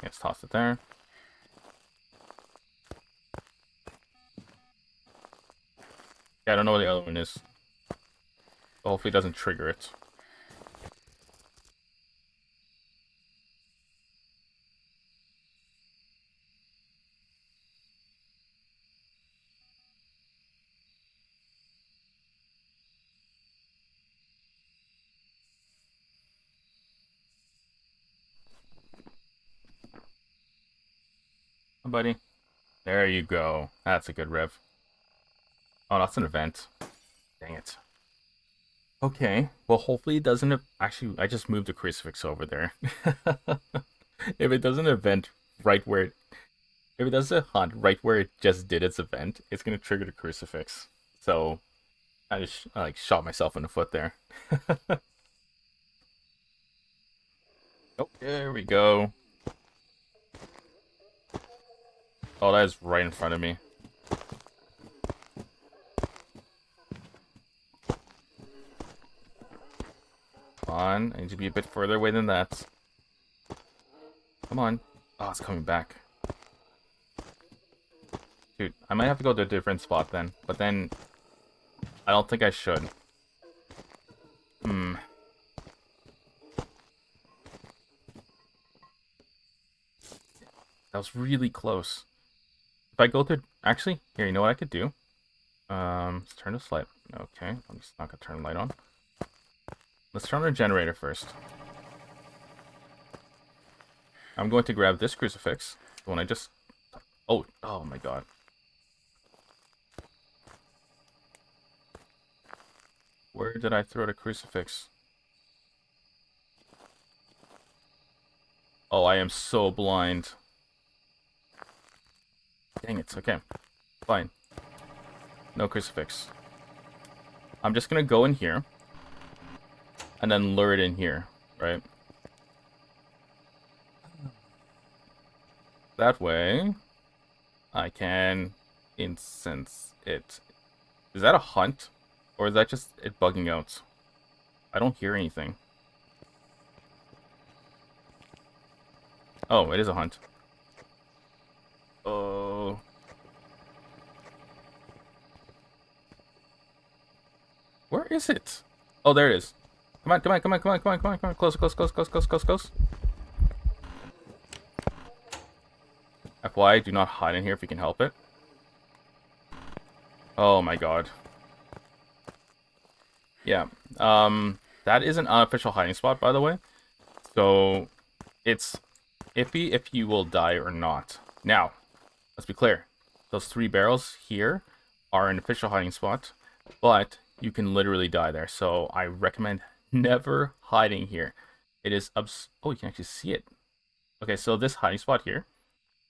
Let's toss it there. Yeah, I don't know where the other one is. But hopefully it doesn't trigger it. Oh, buddy. There you go. That's a good rev. Oh, that's an event. Dang it. Okay. Well, hopefully it doesn't... Actually, I just moved the crucifix over there. If it doesn't event right where... If it does a hunt right where it just did its event, it's going to trigger the crucifix. So, I just like shot myself in the foot there. Oh, there we go. Oh, that is right in front of me. Come on, I need to be a bit further away than that. Come on. Oh, it's coming back. Dude, I might have to go to a different spot then. But then, I don't think I should. That was really close. If I go to... Actually, here, you know what I could do? Let's turn this light. Okay, I'm just not gonna turn the light on. Let's turn on the generator first. I'm going to grab this crucifix. The one I just... Oh my god. Where did I throw the crucifix? Oh, I am so blind. Dang it, okay. Fine. No crucifix. I'm just gonna go in here. And then lure it in here, right? That way, I can incense it. Is that a hunt? Or is that just it bugging out? I don't hear anything. Oh, it is a hunt. Oh. Where is it? Oh, there it is. Come on, come on, come on, come on, come on, come on, come on. Close, close, close, close, close, close, close. FY, do not hide in here if you can help it. Oh my god. Yeah. That is an unofficial hiding spot, by the way. So, it's iffy if you will die or not. Now, let's be clear. Those 3 barrels here are an official hiding spot, but you can literally die there. So, I recommend never hiding here. It is oh, you can actually see it. Okay, so this hiding spot here,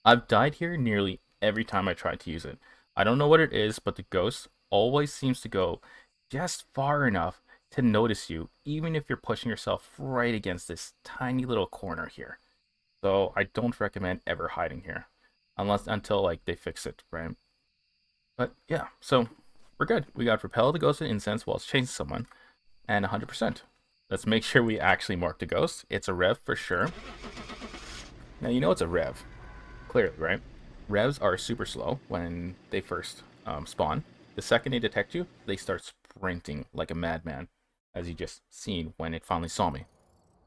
I've died here nearly every time I tried to use it. I don't know what it is, but the ghost always seems to go just far enough to notice you, even if you're pushing yourself right against this tiny little corner here. So I don't recommend ever hiding here, until like they fix it, right? But yeah, so we're good. We got repel the ghost and incense while it's chasing someone, and 100%. Let's make sure we actually mark the ghost. It's a rev for sure. Now you know it's a rev, clearly, right? Revs are super slow when they first spawn. The second they detect you, they start sprinting like a madman, as you just seen when it finally saw me.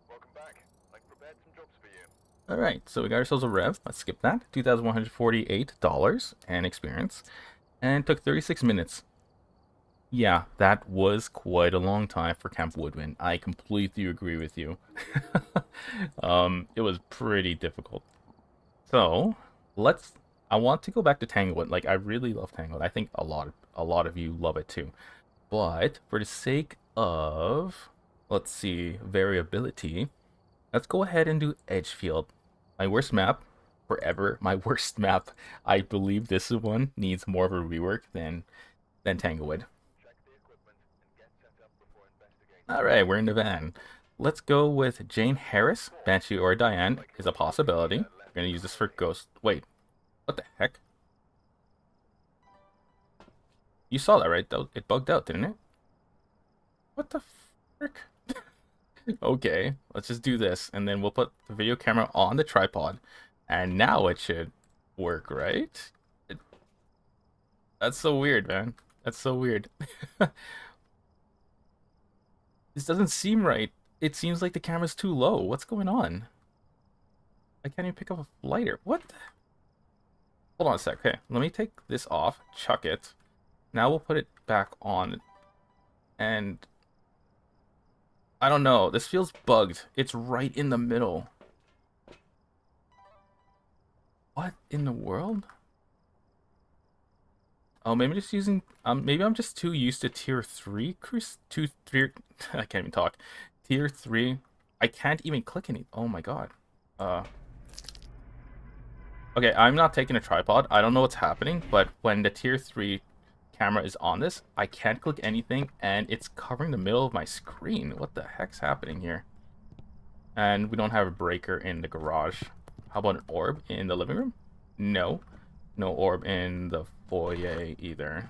Welcome back. I've prepared some jobs for you. Alright, so we got ourselves a rev. Let's skip that. $2,148 and experience. And took 36 minutes. Yeah, that was quite a long time for Camp Woodwind. I completely agree with you. It was pretty difficult. So, I want to go back to Tanglewood. Like, I really love Tanglewood. I think a lot of you love it too. But for the sake of, let's see, variability, let's go ahead and do Edgefield. My worst map forever. My worst map. I believe this one needs more of a rework than Tanglewood. Check the equipment and get set up before investigating. Alright, we're in the van. Let's go with Jane Harris, Banshee or Diane is a possibility. We're gonna use this for Ghost. Wait, what the heck? You saw that, right? It bugged out, didn't it? What the frick? Okay, let's just do this, and then we'll put the video camera on the tripod, and now it should work, right? That's so weird, man. That's so weird. This doesn't seem right. It seems like the camera's too low. What's going on? I can't even pick up a lighter. What? Hold on a sec. Okay, let me take this off, chuck it. Now we'll put it back on. And I don't know. This feels bugged. It's right in the middle. What in the world? Oh, maybe just using maybe I'm just too used to tier 3 I can't even talk. Tier 3. I can't even click any. Oh my god. Okay, I'm not taking a tripod. I don't know what's happening, but when the tier 3 camera is on this, I can't click anything and it's covering the middle of my screen. What the heck's happening here? And we don't have a breaker in the garage. How about an orb in the living room? No. No orb in the foyer either.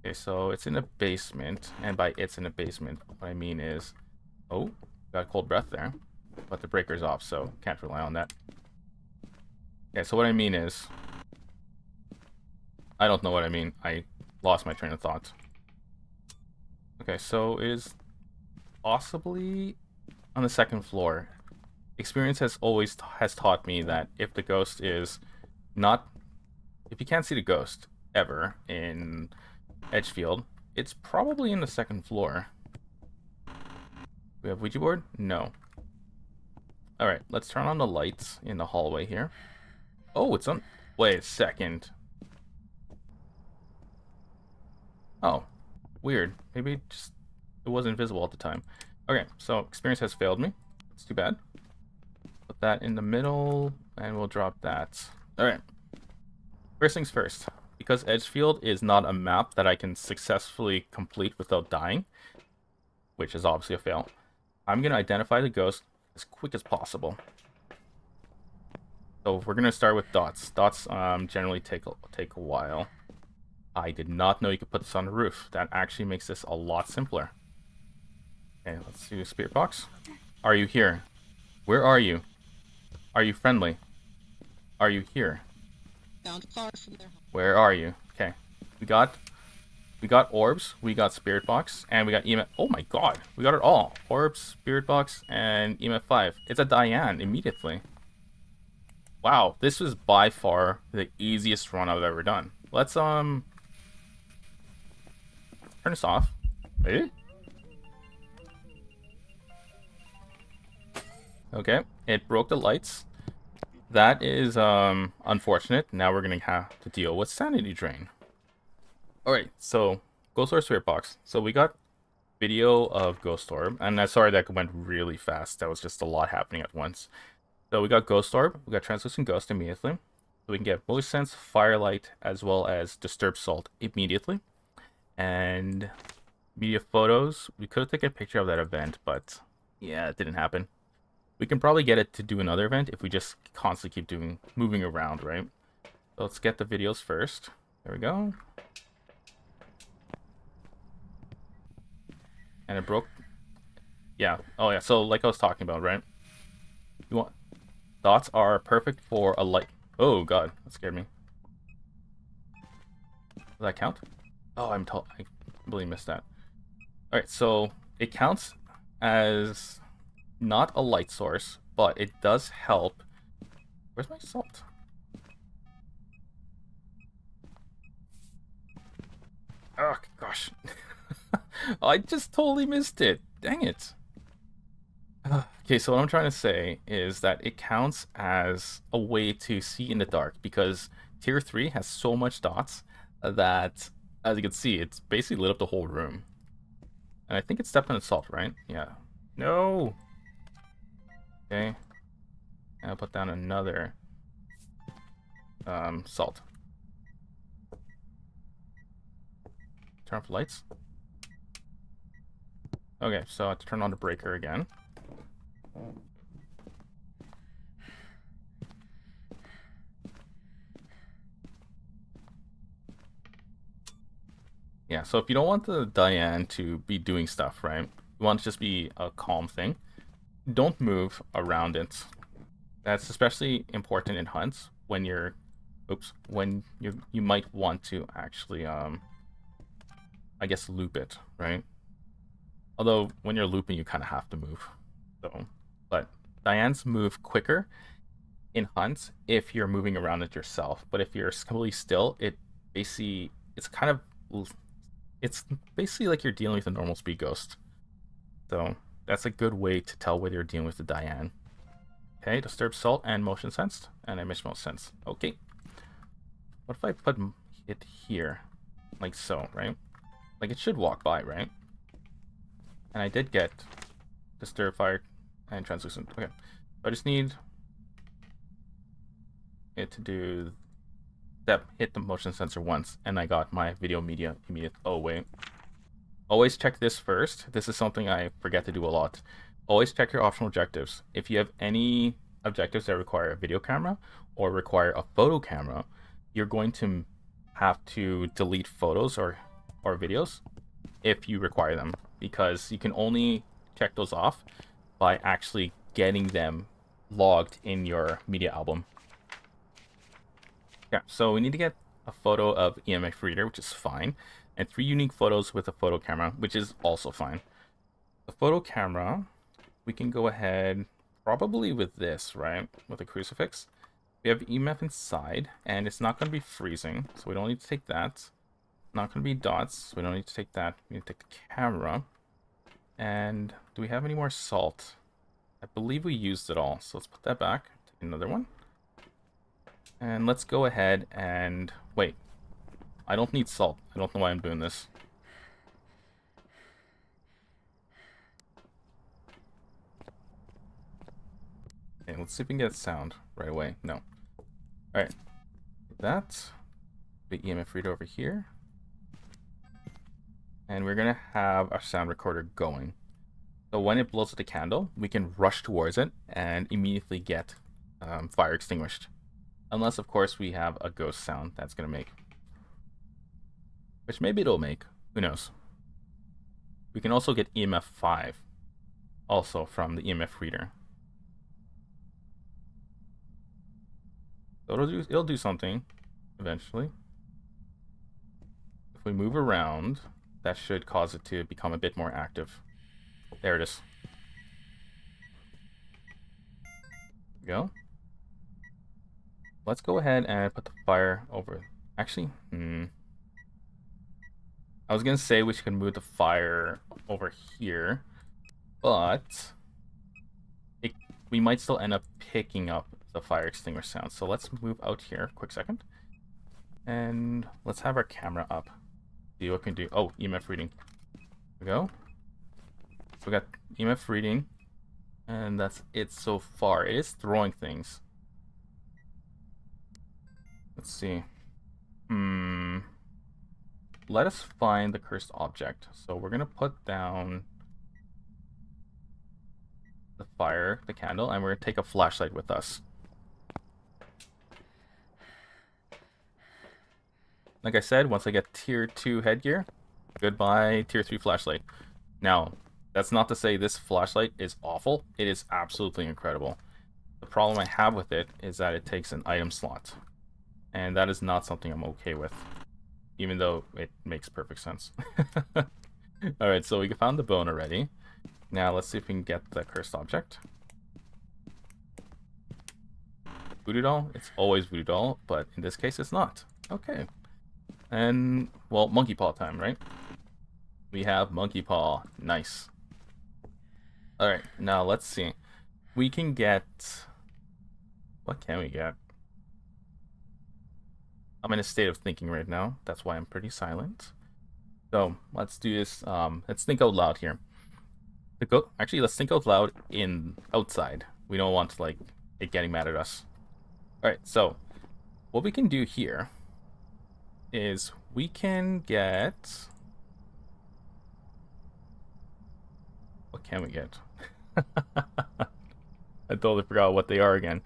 Okay, so it's in the basement, and by it's in the basement, what I mean is, oh, got a cold breath there, but the breaker's off, so can't rely on that. Okay, so what I mean is, I don't know what I mean. I lost my train of thought. Okay, so it is possibly on the second floor. Experience has always taught me that if the ghost is not, if you can't see the ghost ever in Edgefield, it's probably in the second floor. We have Ouija board? No. Alright, let's turn on the lights in the hallway here. Oh, it's on. Wait a second. Oh, weird. Maybe it wasn't visible at the time. Okay, so experience has failed me. It's too bad. Put that in the middle, and we'll drop that. Alright. First things first. Because Edgefield is not a map that I can successfully complete without dying, which is obviously a fail, I'm going to identify the ghost as quick as possible. So we're gonna start with dots. Dots generally take a while. I did not know you could put this on the roof. That actually makes this a lot simpler. Okay, let's do spirit box. Are you here? Where are you? Are you friendly? Are you here? Found far from their home. Where are you? Okay, we got orbs, we got spirit box, and we got EMF. Oh my god, we got it all. Orbs, spirit box, and EMF 5. It's a Diane immediately. Wow, this was by far the easiest run I've ever done. Let's turn this off. Eh? Okay, it broke the lights. That is unfortunate. Now we're gonna have to deal with sanity drain. Alright, so Ghost Orb Spirit Box. So we got video of Ghost Orb, and I'm sorry that went really fast. That was just a lot happening at once. So we got Ghost Orb, we got Translucent Ghost immediately. So we can get Motion Sense, Firelight, as well as Disturbed Salt immediately. And media photos, we could have taken a picture of that event, but yeah, it didn't happen. We can probably get it to do another event if we just constantly keep moving around, right? So let's get the videos first. There we go. And it broke. Yeah. Oh yeah. So like I was talking about, right? You want dots are perfect for a light. Oh god, that scared me. Does that count? Oh, I completely missed that. All right, so it counts as not a light source, but it does help. Where's my salt? Oh gosh. I just totally missed it. Dang it. Okay, so what I'm trying to say is that it counts as a way to see in the dark because tier 3 has so much dots that, as you can see, it's basically lit up the whole room. And I think it's stepped on its salt, right? Yeah. No! Okay. And I'll put down another salt. Turn off the lights. Okay, so I have to turn on the breaker again. Yeah, so if you don't want the Diane to be doing stuff, right? You want it to just be a calm thing. Don't move around it. That's especially important in hunts when you're, when you might want to actually, I guess loop it, right? Although when you're looping, you kind of have to move. So, but Dianes move quicker in hunts if you're moving around it yourself. But if you're completely still, it's basically like you're dealing with a normal speed ghost. So that's a good way to tell whether you're dealing with the Diane. Okay, Disturbed Salt and Motion Sensed, and I missed Motion Sense. Okay. What if I put it here? Like so, right? Like it should walk by, right? And I did get Disturbed, Fire, and Translucent. Okay. I just need it to do that, hit the motion sensor once, and I got my video media immediate. Oh, wait. Always check this first. This is something I forget to do a lot. Always check your optional objectives. If you have any objectives that require a video camera or require a photo camera, you're going to have to delete photos or videos if you require them, because you can only check those off by actually getting them logged in your media album. Yeah, so we need to get a photo of EMF reader, which is fine, and 3 unique photos with a photo camera, which is also fine. The photo camera, we can go ahead probably with this, right? With a crucifix. We have EMF inside, and it's not going to be freezing, so we don't need to take that. Not going to be dots, so we don't need to take that. We need to take the camera. And do we have any more salt? I believe we used it all, so let's put that back. Take another one. And let's go ahead and wait. I don't need salt. I don't know why I'm doing this. Okay, let's see if we can get sound right away. No. Alright. That. The EMF reader over here. And we're going to have our sound recorder going. So when it blows out the candle, we can rush towards it and immediately get fire extinguished. Unless, of course, we have a ghost sound that's going to make. Which maybe it'll make. Who knows? We can also get EMF 5. Also from the EMF reader. So it'll do something eventually. If we move around, that should cause it to become a bit more active. There it is. There we go. Let's go ahead and put the fire over. Actually, I was gonna say we should move the fire over here, but we might still end up picking up the fire extinguisher sound. So let's move out here. Quick second. And let's have our camera up. See what we can do. Oh, EMF reading. There we go. We got EMF reading. And that's it so far. It is throwing things. Let's see. Let us find the cursed object. So we're going to put down the fire, the candle, and we're going to take a flashlight with us. Like I said, once I get tier 2 headgear, goodbye tier 3 flashlight. Now, that's not to say this flashlight is awful. It is absolutely incredible. The problem I have with it is that it takes an item slot. And that is not something I'm okay with. Even though it makes perfect sense. Alright, so we found the bone already. Now let's see if we can get the cursed object. Voodoo doll? It's always voodoo doll, but in this case it's not. Okay. And, well, monkey paw time, right? We have monkey paw. Nice. Alright, now let's see. We can get... What can we get? I'm in a state of thinking right now. That's why I'm pretty silent. So, let's do this. Let's think out loud here. Actually, let's think out loud outside. We don't want, like, it getting mad at us. Alright, so, what we can do here is we can get... What can we get? I totally forgot what they are again.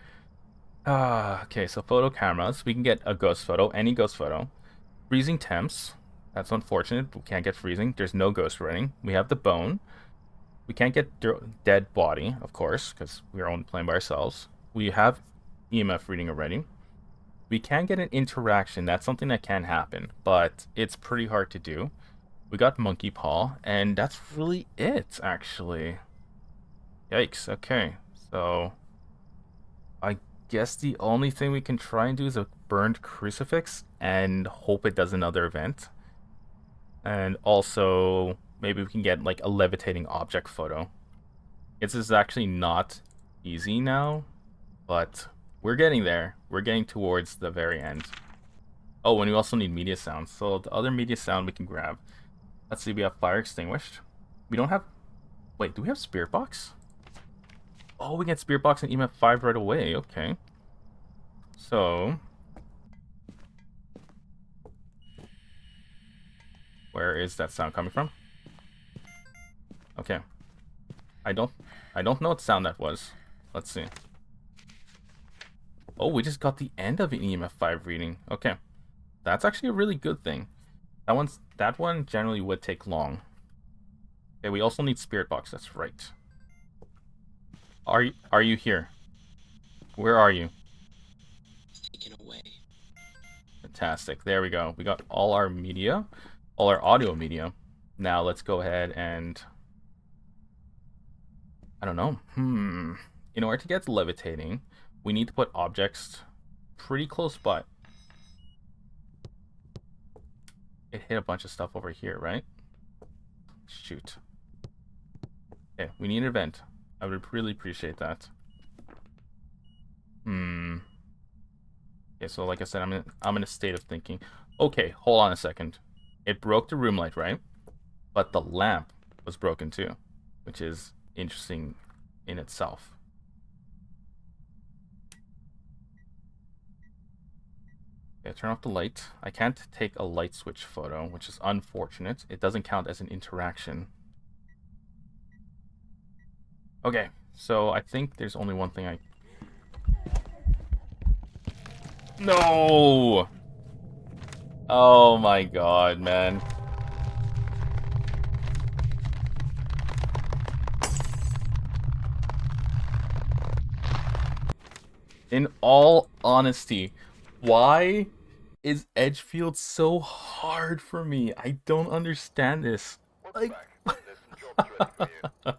Okay, so photo cameras. We can get a ghost photo, any ghost photo. Freezing temps. That's unfortunate. We can't get freezing. There's no ghost running. We have the bone. We can't get dead body, of course, because we're only playing by ourselves. We have EMF reading already. We can get an interaction. That's something that can happen, but it's pretty hard to do. We got monkey paw, and that's really it, actually. Yikes. Okay, so I guess the only thing we can try and do is a burned crucifix and hope it does another event. And also, maybe we can get like a levitating object photo. This is actually not easy now, but we're getting there. We're getting towards the very end. Oh, and we also need media sound. So the other media sound we can grab. Let's see, we have fire extinguished. We don't have... Wait, do we have spirit box? Oh, we get spirit box and EMF 5 right away. Okay. So... Where is that sound coming from? Okay. I don't know what sound that was. Let's see. Oh, we just got the end of an EMF 5 reading. Okay. That's actually a really good thing. That one generally would take long. Okay, we also need spirit box, that's right. Are you here? Where are you? Taken away. Fantastic. There we go. We got all our media, all our audio media. Now let's go ahead and... I don't know. In order to get levitating, we need to put objects pretty close by. It hit a bunch of stuff over here, right? Shoot. Okay, we need an event. I would really appreciate that. Okay, so like I said, I'm in a state of thinking. Okay, hold on a second. It broke the room light, right? But the lamp was broken too, which is interesting in itself. Okay, turn off the light. I can't take a light switch photo, which is unfortunate. It doesn't count as an interaction. Okay, so I think there's only one thing No! Oh my god, man. In all honesty, why is Edgefield so hard for me? I don't understand this. Welcome Like, back. There's some jobs ready for you.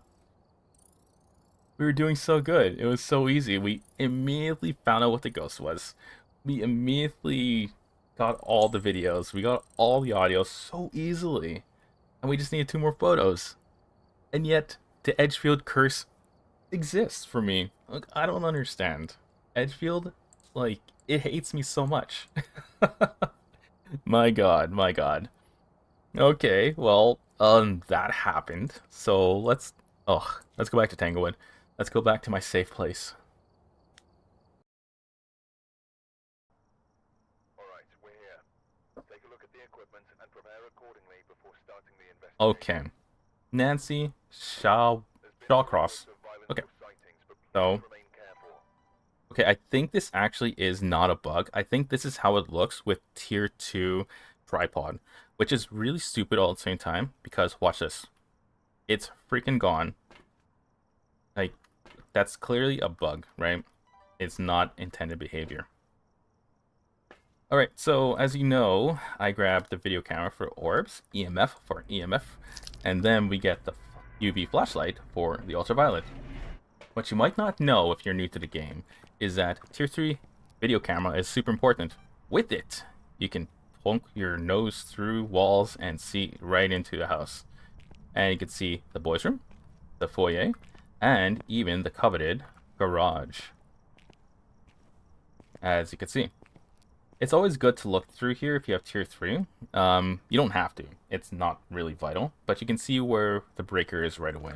we were doing so good. It was so easy. We immediately found out what the ghost was. We immediately got all the videos. We got all the audio so easily. And we just needed 2 more photos. And yet, the Edgefield Curse exists for me. Like, I don't understand. Edgefield, like, it hates me so much. My god, my god. Okay, well, that happened. So let's go back to Tanglewood. Let's go back to my safe place. Alright, we're here. Take a look at the equipment and prepare accordingly before starting the investigation. Okay. Nancy, There's been Shawcross. reports of violent Okay, ghost sightings, but please so remain careful. okay, I think this actually is not a bug. I think this is how it looks with tier 2 tripod, which is really stupid all at the same time because watch this. It's freaking gone. Like, that's clearly a bug, right? It's not intended behavior. Alright, so as you know, I grabbed the video camera for orbs, EMF for EMF, and then we get the UV flashlight for the ultraviolet. What you might not know if you're new to the game is that tier 3 video camera is super important. With it, you can poke your nose through walls and see right into the house. And you can see the boys' room, the foyer, and even the coveted garage. As you can see. It's always good to look through here if you have tier 3. You don't have to. It's not really vital. But you can see where the breaker is right away.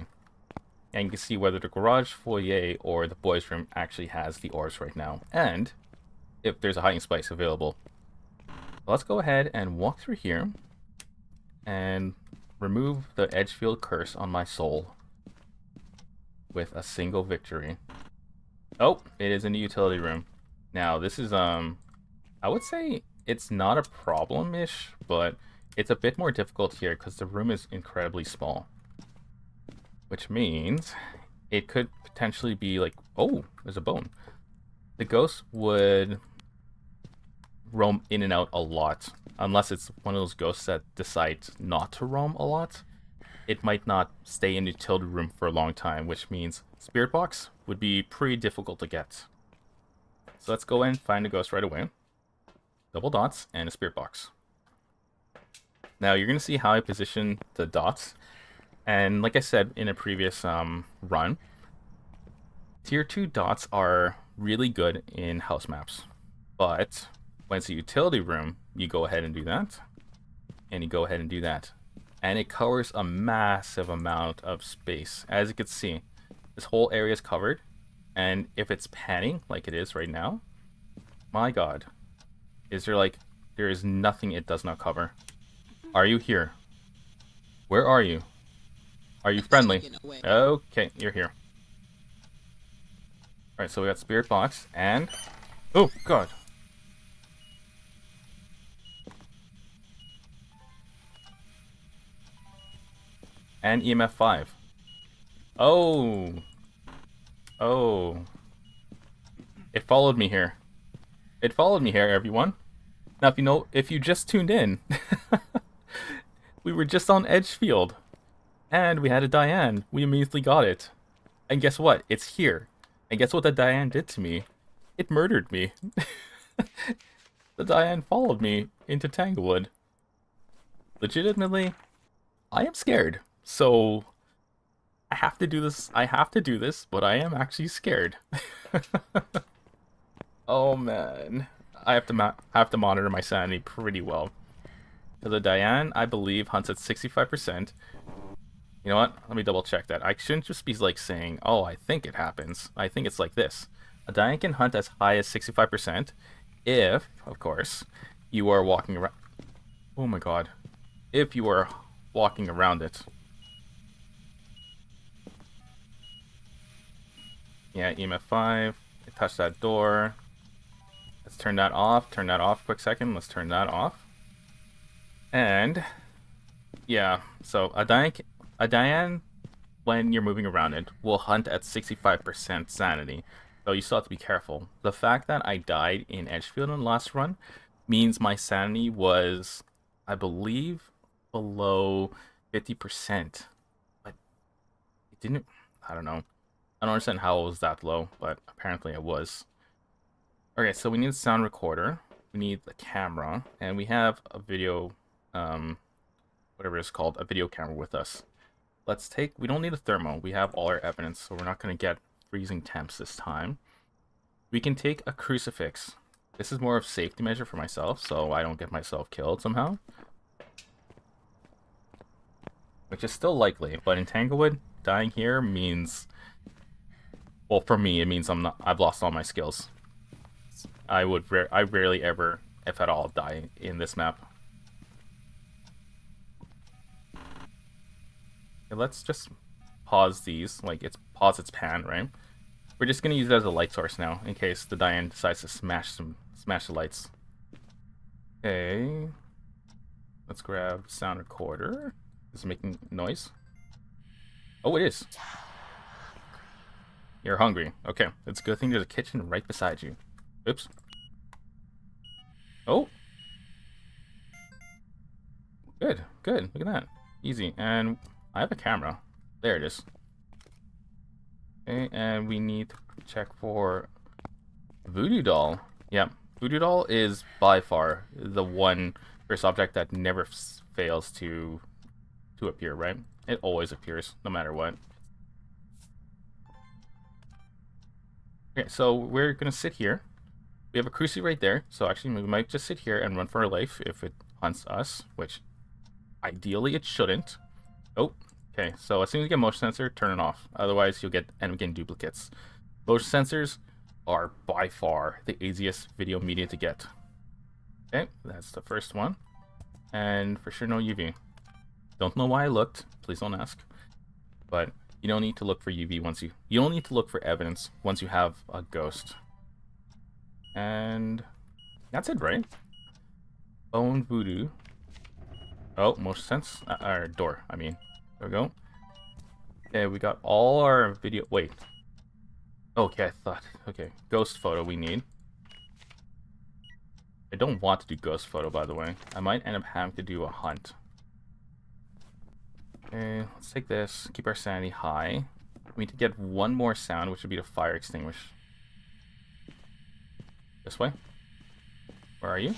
And you can see whether the garage, foyer, or the boys' room actually has the orbs right now. And if there's a hiding spice available. Let's go ahead and walk through here. And remove the Edgefield Curse on my soul. With a single victory. Oh, it is in the utility room. Now, this is, I would say it's not a problem-ish, but it's a bit more difficult here because the room is incredibly small. Which means it could potentially be like, oh, there's a bone. The ghost would roam in and out a lot. Unless it's one of those ghosts that decides not to roam a lot. It might not stay in the utility room for a long time, which means spirit box would be pretty difficult to get. So let's go in and find the ghost right away. Double dots and a spirit box. Now you're going to see how I position the dots. And like I said in a previous run, tier 2 dots are really good in house maps. But when it's a utility room, you go ahead and do that. And you go ahead and do that. And it covers a massive amount of space. As you can see, this whole area is covered. And if it's panning, like it is right now, my god. There is nothing it does not cover. Are you here? Where are you? Are you friendly? Okay, you're here. Alright, so we got spirit box and... oh, god. And EMF 5. Oh. Oh. It followed me here. It followed me here, everyone. Now, if you just tuned in, we were just on Edgefield. And we had a Diane. We immediately got it. And guess what? It's here. And guess what the Diane did to me? It murdered me. The Diane followed me into Tanglewood. Legitimately, I am scared. So, I have to do this. I have to do this, but I am actually scared. Oh man, I have to monitor my sanity pretty well. Because the Diane, I believe, hunts at 65%. You know what? Let me double check that. I shouldn't just be like saying, oh, I think it happens. I think it's like this. A Diane can hunt as high as 65% if, of course, you are walking around. Oh my god. If you are walking around it. Yeah, EMF 5. Touch that door. Let's turn that off. Turn that off. Quick second. Let's turn that off. And yeah, so a Diane, when you're moving around it, will hunt at 65% sanity. So you still have to be careful. The fact that I died in Edgefield in the last run means my sanity was, I believe, below 50%. But it didn't, I don't know. I don't understand how it was that low, but apparently it was. Okay, so we need a sound recorder. We need the camera, and we have a video, whatever it's called, a video camera with us. We don't need a thermo. We have all our evidence, so we're not going to get freezing temps this time. We can take a crucifix. This is more of a safety measure for myself, so I don't get myself killed somehow. Which is still likely, but in Tanglewood, dying here means, well, for me, it means I've lost all my skills. I rarely ever, if at all, die in this map. Okay, let's just pause these, like pause its pan, right? We're just gonna use it as a light source now, in case the Diane decides to smash the lights. Okay, let's grab sound recorder. Is it making noise? Oh, it is. You're hungry. Okay, it's a good thing there's a kitchen right beside you. Oops. Oh. Good, good. Look at that. Easy. And I have a camera. There it is. Okay, and we need to check for Voodoo Doll. Yeah, Voodoo Doll is by far the one first object that never fails to appear, right? It always appears, no matter what. Okay, so we're gonna sit here. We have a cruci right there, so actually we might just sit here and run for our life if it hunts us, which ideally it shouldn't. Oh, okay, so as soon as you get motion sensor, turn it off. Otherwise you'll end up getting duplicates. Motion sensors are by far the easiest video media to get. Okay, that's the first one. And for sure no UV. Don't know why I looked, please don't ask. But you don't need to look for UV once you don't need to look for evidence once you have a ghost. And that's it, right? Bone voodoo. Oh, motion sense. Our door, I mean. There we go. Okay, we got all our video. Wait. Okay, I thought. Okay, ghost photo we need. I don't want to do ghost photo, by the way. I might end up having to do a hunt. Okay, let's take this. Keep our sanity high. We need to get one more sound, which would be the fire extinguish. This way. Where are you?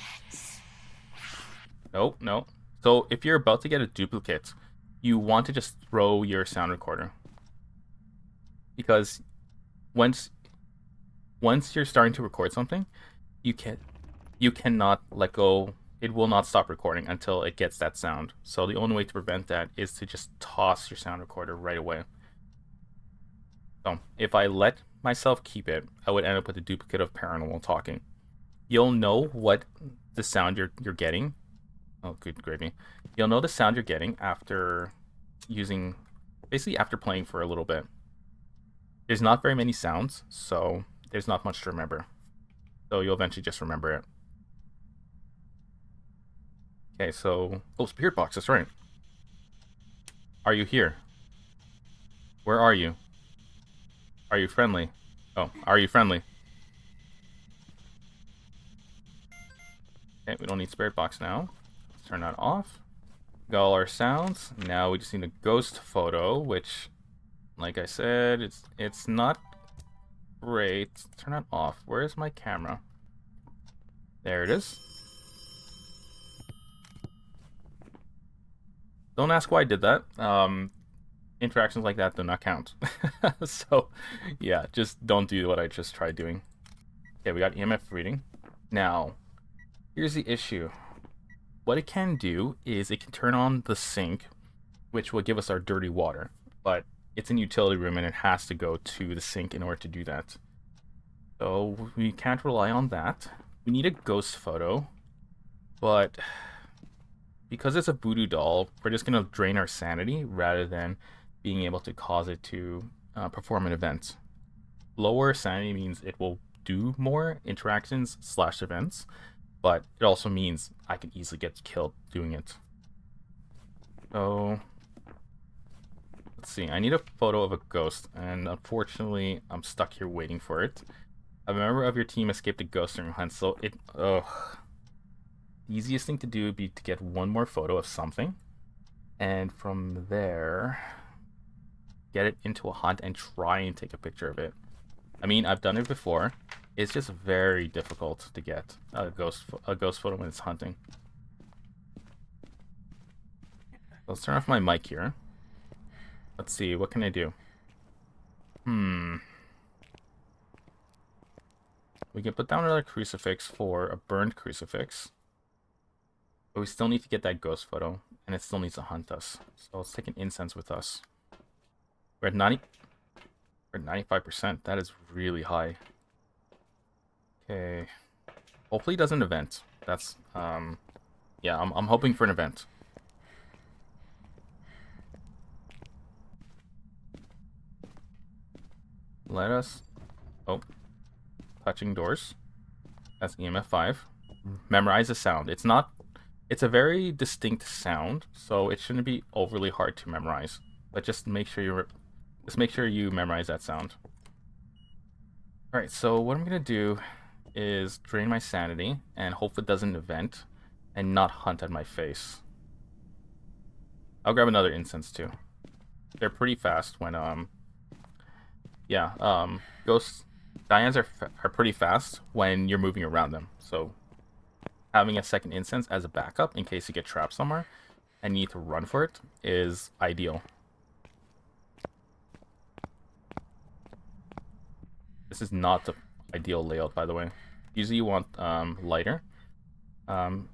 No, no. So if you're about to get a duplicate, you want to just throw your sound recorder. Because once you're starting to record something, you cannot let go. It will not stop recording until it gets that sound. So the only way to prevent that is to just toss your sound recorder right away. So if I let myself keep it, I would end up with a duplicate of paranormal talking. You'll know what the sound you're getting. Oh, good gravy. You'll know the sound you're getting after basically after playing for a little bit. There's not very many sounds, so there's not much to remember. So you'll eventually just remember it. Okay, so... Oh, spirit box, that's right. Are you here? Where are you? Are you friendly? Oh, are you friendly? Okay, we don't need spirit box now. Let's turn that off. Got all our sounds. Now we just need a ghost photo, which, like I said, it's not great. Turn it off. Where is my camera? There it is. Don't ask why I did that. Interactions like that do not count. So, yeah, just don't do what I just tried doing. Okay, we got EMF reading. Now, here's the issue. What it can do is it can turn on the sink, which will give us our dirty water. But it's in utility room and it has to go to the sink in order to do that. So we can't rely on that. We need a ghost photo. But because it's a voodoo doll, we're just going to drain our sanity rather than being able to cause it to perform an event. Lower sanity means it will do more interactions / events, but it also means I can easily get killed doing it. So let's see. I need a photo of a ghost, and unfortunately, I'm stuck here waiting for it. A member of your team escaped a ghost during a hunt, so the easiest thing to do would be to get one more photo of something, and from there, get it into a hunt and try and take a picture of it. I mean, I've done it before. It's just very difficult to get a ghost photo when it's hunting. Let's turn off my mic here. Let's see, what can I do? We can put down another crucifix for a burned crucifix. But we still need to get that ghost photo, and it still needs to hunt us. So let's take an incense with us. We're at 95%. That is really high. Okay. Hopefully it doesn't event. That's yeah, I'm hoping for an event. Let us touching doors. That's EMF 5. Memorize the sound. It's a very distinct sound, so it shouldn't be overly hard to memorize. But just make sure you memorize that sound. Alright, so what I'm gonna do is drain my sanity and hope it doesn't event and not hunt at my face. I'll grab another incense too. They're pretty fast when ghosts Dianes are pretty fast when you're moving around them. So having a second incense as a backup in case you get trapped somewhere and need to run for it is ideal. This is not the ideal layout, by the way. Usually you want lighter,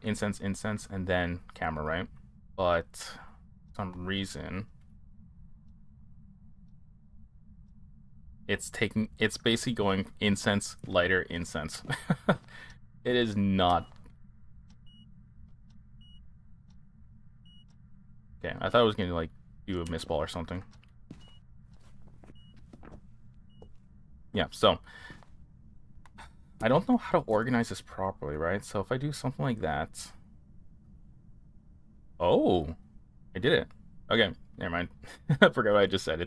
incense, and then camera, right? But for some reason it's basically going incense, lighter, incense. It is not. Okay, I thought I was gonna like do a miss ball or something. Yeah, so I don't know how to organize this properly, right? So if I do something like that. Oh, I did it. Okay, never mind. I forgot what I just said.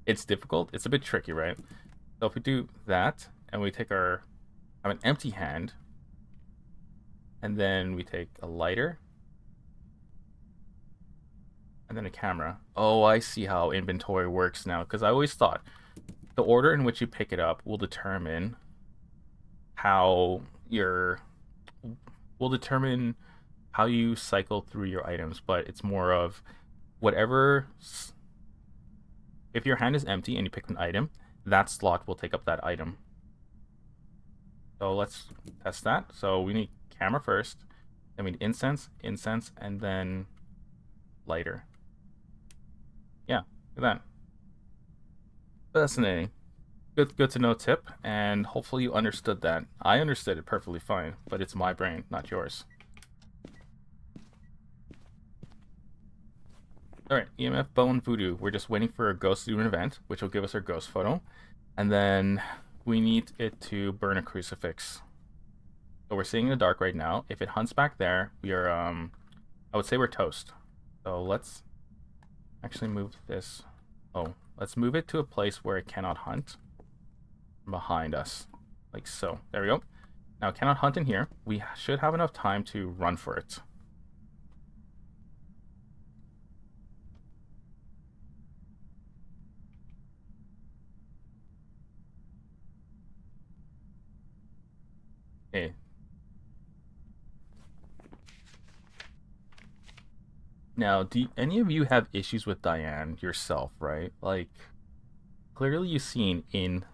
It's difficult. It's a bit tricky, right? So if we do that and we have an empty hand, and then we take a lighter and then a camera. Oh, I see how inventory works now, because I always thought the order in which you pick it up will determine how you cycle through your items, but it's more of whatever. If your hand is empty and you pick an item, that slot will take up that item. So let's test that. So we need camera first, then we need incense, and then lighter. Yeah, look at that. Fascinating. Good to know tip, and hopefully you understood that. I understood it perfectly fine, but it's my brain, not yours. Alright, EMF, Bone, Voodoo. We're just waiting for a ghost to do an event, which will give us our ghost photo. And then we need it to burn a crucifix. So we're sitting in the dark right now. If it hunts back there, we are, I would say we're toast. So let's actually move this. Oh, let's move it to a place where it cannot hunt behind us. Like so. There we go. Now it cannot hunt in here. We should have enough time to run for it. Okay. Now, do any of you have issues with Diane yourself, right? Like, clearly you've seen in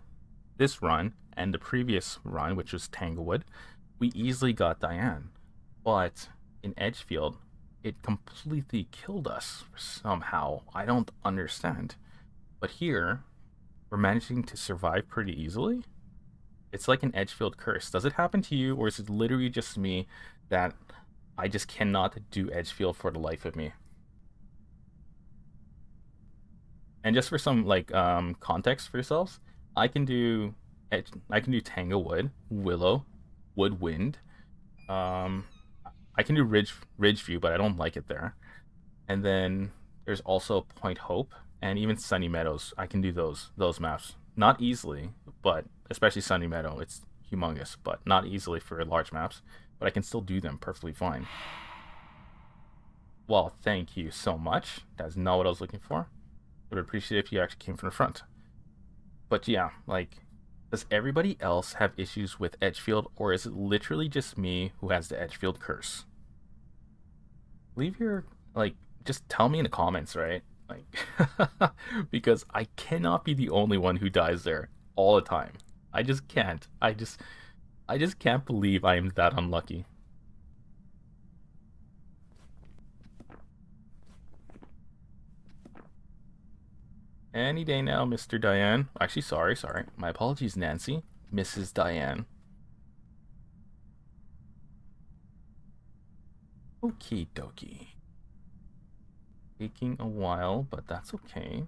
this run and the previous run, which was Tanglewood, we easily got Diane. But in Edgefield, it completely killed us somehow. I don't understand. But here, we're managing to survive pretty easily. It's like an Edgefield Curse. Does it happen to you, or is it literally just me that I just cannot do Edgefield for the life of me? And just for some like context for yourselves, I can do I can do Tanglewood, Willow, Woodwind. I can do Ridgeview, but I don't like it there. And then there's also Point Hope and even Sunny Meadows. I can do those maps. Not easily, but especially Sunny Meadow, it's humongous, but not easily for large maps. But I can still do them perfectly fine. Well, thank you so much. That's not what I was looking for. Would appreciate if you actually came from the front. But yeah, like, does everybody else have issues with Edgefield, or is it literally just me who has the Edgefield Curse? Leave your, like, just tell me in the comments, right? Like, because I cannot be the only one who dies there all the time. I just can't. I just can't believe I am that unlucky. Any day now, Mr. Diane. Actually, sorry. My apologies, Nancy. Mrs. Diane. Okie dokie. Taking a while, but that's okay.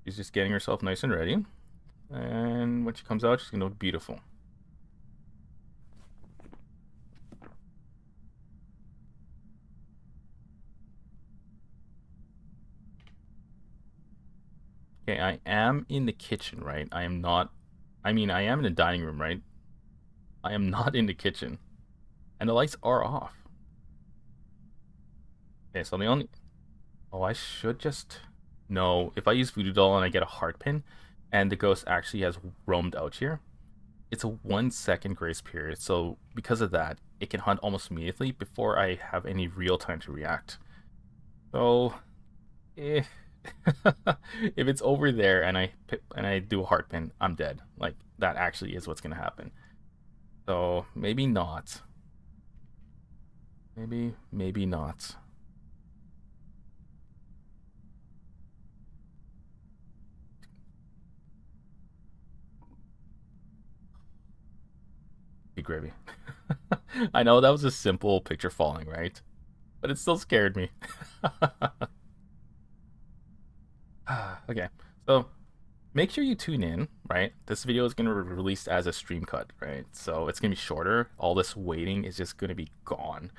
She's just getting herself nice and ready. And when she comes out, she's gonna look beautiful. Okay, I am in the kitchen, right? I am not... I mean, I am in the dining room, right? I am not in the kitchen. And the lights are off. Okay, so the only... Oh, I should just... No, if I use Voodoo Doll and I get a heart pin, and the ghost actually has roamed out here, it's a 1 second grace period. So because of that, it can hunt almost immediately before I have any real time to react. So, if if it's over there and I do a heart pin, I'm dead. Like, that actually is what's gonna happen. So maybe not. Maybe not. Be gravy. I know that was a simple picture falling, right? But it still scared me. Okay, so make sure you tune in, right? This video is going to be released as a stream cut, right? So it's going to be shorter. All this waiting is just going to be gone.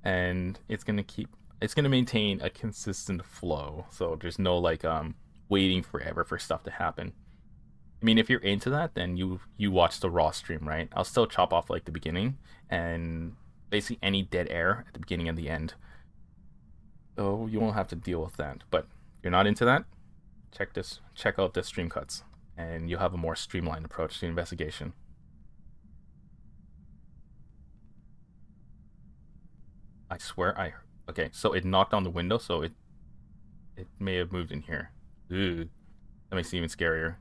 And it's going to maintain a consistent flow. So there's no like waiting forever for stuff to happen. I mean, if you're into that, then you watch the raw stream, right? I'll still chop off like the beginning and basically any dead air at the beginning and the end. So you won't have to deal with that. But if you're not into that, check out the stream cuts, and you'll have a more streamlined approach to the investigation. I swear okay, so it knocked on the window, so it may have moved in here. Ooh, that makes it even scarier.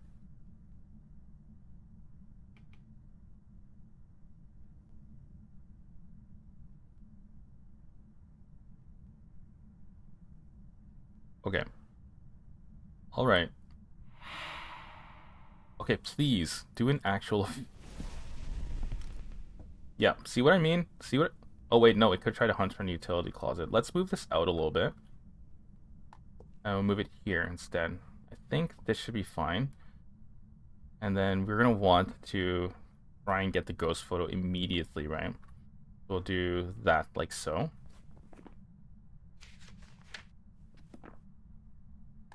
Okay. All right. Okay, please do an actual. Yeah, see what I mean? See what? Oh wait, no, it could try to hunt from the utility closet. Let's move this out a little bit. And we'll move it here instead. I think this should be fine. And then we're gonna want to try and get the ghost photo immediately, right? We'll do that like so.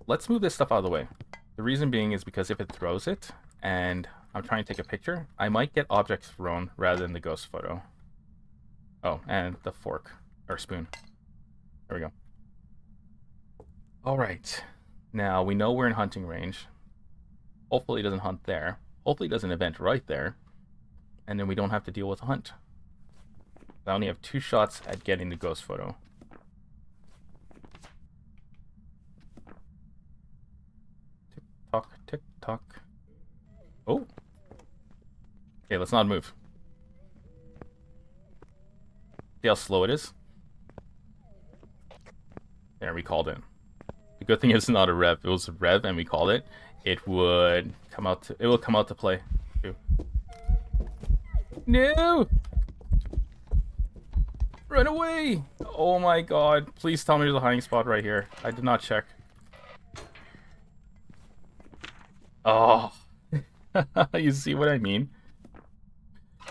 Let's move this stuff out of the way. The reason being is because if it throws it and I'm trying to take a picture, I might get objects thrown rather than the ghost photo. Oh, and the fork or spoon. There we go. All right. Now we know we're in hunting range. Hopefully it doesn't hunt there. Hopefully it doesn't event right there. And then we don't have to deal with a hunt. I only have 2 shots at getting the ghost photo. Tick tock. Oh. Okay, let's not move. See how slow it is? There, we called it. The good thing is it's not a rev. If it was a rev and we called it, it would come out to play. Too. No! Run away! Oh my god. Please tell me there's a hiding spot right here. I did not check. Oh. You see what I mean?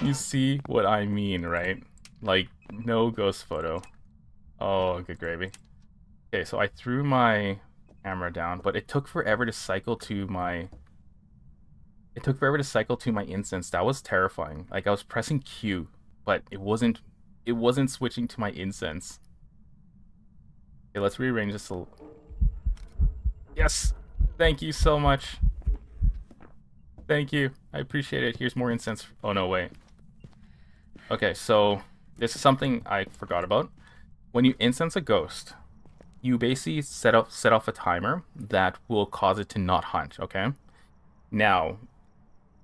You see what I mean, right? Like, no ghost photo. Oh, good gravy. Okay, so I threw my camera down, but it took forever to cycle to my... It took forever to cycle to my incense. That was terrifying. Like, I was pressing Q, but it wasn't... It wasn't switching to my incense. Okay, let's rearrange this a little. Yes! Thank you so much. Thank you. I appreciate it. Here's more incense. Oh, no, wait. Okay, so this is something I forgot about. When you incense a ghost, you basically set off a timer that will cause it to not hunt, okay? Now,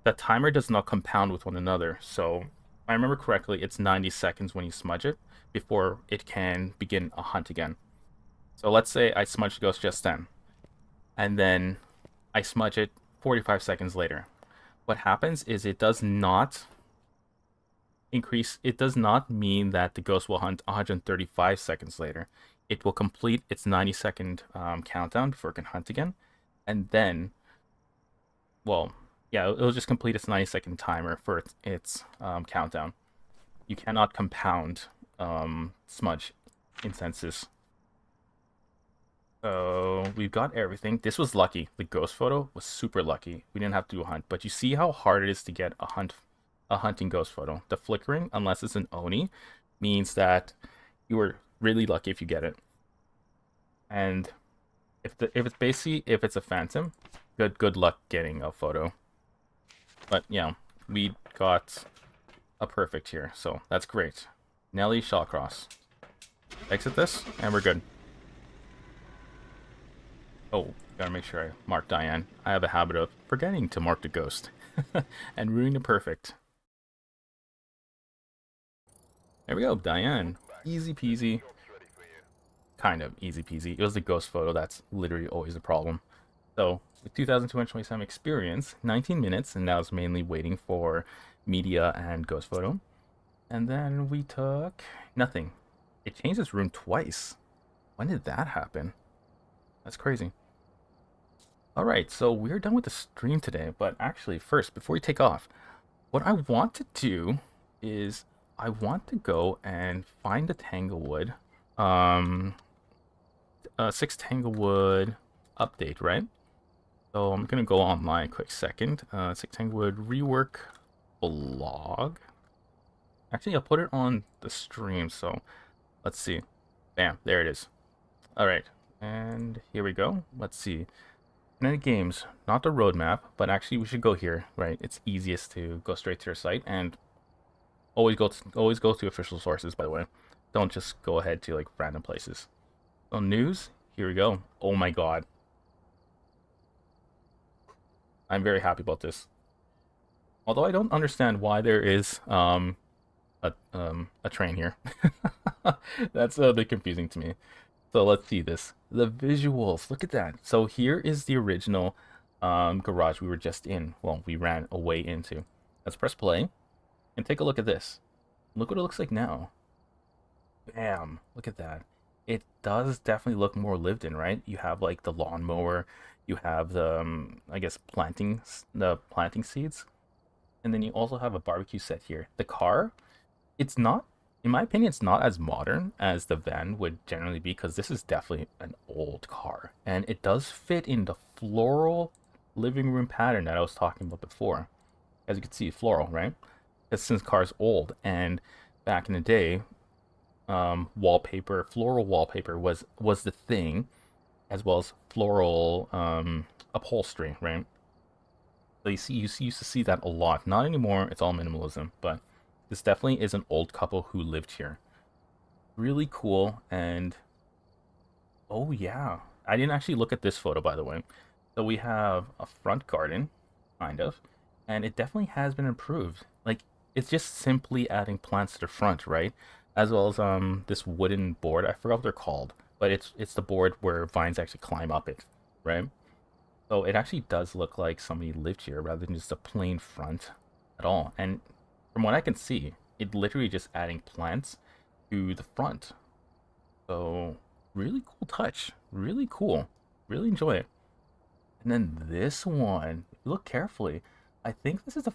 the timer does not compound with one another, so if I remember correctly, it's 90 seconds when you smudge it before it can begin a hunt again. So let's say I smudge the ghost just then, and then I smudge it 45 seconds later. What happens is it does not increase, it does not mean that the ghost will hunt 135 seconds later. It will complete its 90-second countdown before it can hunt again. And then, well, yeah, it'll just complete its 90-second timer for its countdown. You cannot compound smudge incenses. So we've got everything. This was lucky. The ghost photo was super lucky. We didn't have to do a hunt, but you see how hard it is to get a hunting ghost photo. The flickering, unless it's an Oni, means that you were really lucky if you get it. And if it's a phantom, good luck getting a photo. But yeah, we got a perfect here, so that's great. Nelly Shawcross. Exit this, and we're good. Oh, gotta make sure I mark Diane. I have a habit of forgetting to mark the ghost and ruining the perfect. There we go, Diane. Easy peasy. Kind of easy peasy. It was the ghost photo that's literally always the problem. So, with 2,227 experience, 19 minutes, and that was mainly waiting for media and ghost photo. And then we took nothing. It changed its room twice. When did that happen? That's crazy. Alright, so we're done with the stream today, but actually, first, before we take off, what I want to do is I want to go and find the Tanglewood, 6 Tanglewood update, right? So I'm gonna go online a quick second. 6 Tanglewood Rework blog. Actually, I'll put it on the stream, so let's see. Bam, there it is. Alright, and here we go. Let's see. Kinetic Games, not the roadmap, but actually we should go here, right? It's easiest to go straight to their site, and always go to official sources, by the way. Don't just go ahead to like random places. So news, here we go. Oh my god. I'm very happy about this. Although I don't understand why there is a train here. That's a bit confusing to me. So let's see this. The visuals, look at that. So here is the original garage we were just in. Well, we ran away into. Let's press play and take a look at this. Look what it looks like now. Bam, look at that. It does definitely look more lived in, right? You have like the lawnmower, you have the I guess planting seeds, and then you also have a barbecue set here. The car, it's not, in my opinion, it's not as modern as the van would generally be, because this is definitely an old car, and it does fit in the floral living room pattern that I was talking about before. As you can see, floral, right? Because since the car's old, and back in the day, wallpaper, floral wallpaper was the thing, as well as floral upholstery, right? So you used to see that a lot. Not anymore. It's all minimalism, but this definitely is an old couple who lived here. Really cool. And oh yeah, I didn't actually look at this photo, by the way. So we have a front garden, kind of, and it definitely has been improved. Like, it's just simply adding plants to the front, right? As well as this wooden board. I forgot what they're called, but it's the board where vines actually climb up it, right? So it actually does look like somebody lived here rather than just a plain front at all. And from what I can see, it literally just adding plants to the front. So really cool touch. Really cool. Really enjoy it. And then this one, if you look carefully, I think this is the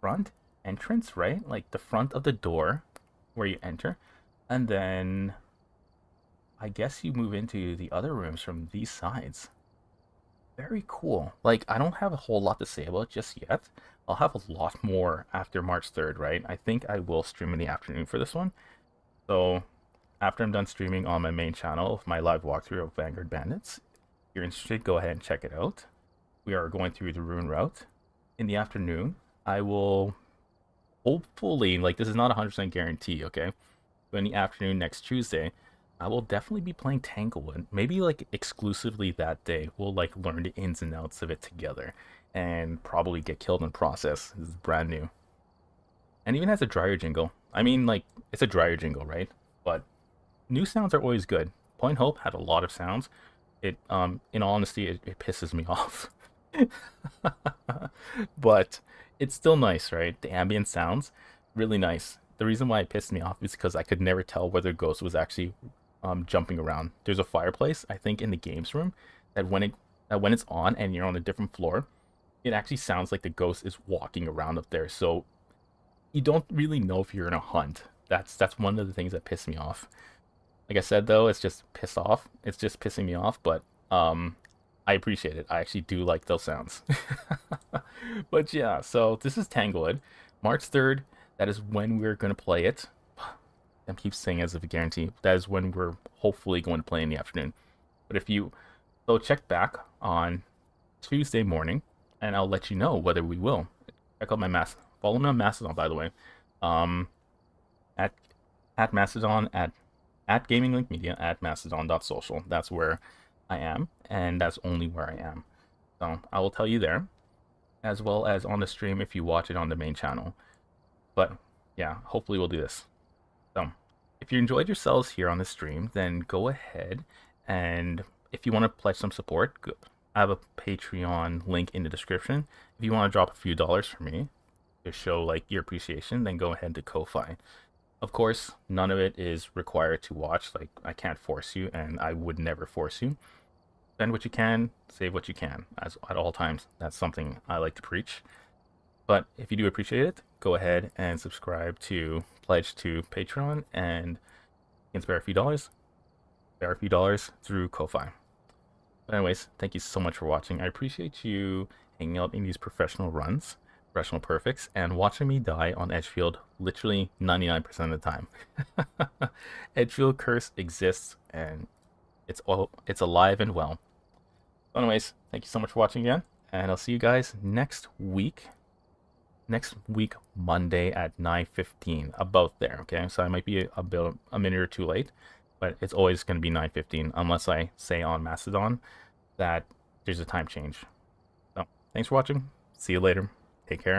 front entrance, right? Like the front of the door where you enter. And then I guess you move into the other rooms from these sides. Very cool. Like, I don't have a whole lot to say about it just yet. I'll have a lot more after March 3rd, right? I think I will stream in the afternoon for this one. So, after I'm done streaming on my main channel of my live walkthrough of Vanguard Bandits, if you're interested, go ahead and check it out. We are going through the rune route. In the afternoon, I will hopefully, like, this is not a 100% guarantee, okay? But in the afternoon next Tuesday, I will definitely be playing Tanglewood. Maybe like exclusively that day. We'll like learn the ins and outs of it together and probably get killed in process. This is brand new. And even has a dryer jingle. I mean, like, it's a dryer jingle, right? But new sounds are always good. Point Hope had a lot of sounds. It in all honesty, it pisses me off. But it's still nice, right? The ambient sounds, really nice. The reason why it pissed me off is because I could never tell whether Ghost was actually jumping around. There's a fireplace, I think, in the games room that when it's on and you're on a different floor, it actually sounds like the ghost is walking around up there. So you don't really know if you're in a hunt. That's one of the things that pissed me off. Like I said though, it's just pissed off. It's just pissing me off, but I appreciate it. I actually do like those sounds. But yeah, so this is Tanglewood. March 3rd, that is when we're gonna play it. I keep saying as if a guarantee. That is when we're hopefully going to play in the afternoon. But if you check back on Tuesday morning, and I'll let you know whether we will. Check out my follow me on Mastodon, by the way. At Mastodon at gaminglinkmedia at mastodon.social. That's where I am, and that's only where I am. So I will tell you there, as well as on the stream if you watch it on the main channel. But yeah, hopefully we'll do this. So, if you enjoyed yourselves here on the stream, then go ahead and if you want to pledge some support, I have a Patreon link in the description. If you want to drop a few dollars for me to show like your appreciation, then go ahead to Ko-Fi. Of course, none of it is required to watch. Like, I can't force you, and I would never force you. Spend what you can, save what you can, as at all times. That's something I like to preach. But if you do appreciate it, go ahead and subscribe to pledge to Patreon, and you can spare a few dollars. Spare a few dollars through Ko-Fi. But anyways, thank you so much for watching. I appreciate you hanging out in these professional runs, professional perfects, and watching me die on Edgefield literally 99% of the time. Edgefield Curse exists, and it's alive and well. But anyways, thank you so much for watching again, and I'll see you guys next week. Next week, Monday at 9:15, about there, okay? So I might be a minute or two late, but it's always going to be 9:15, unless I say on Mastodon that there's a time change. So, thanks for watching. See you later. Take care.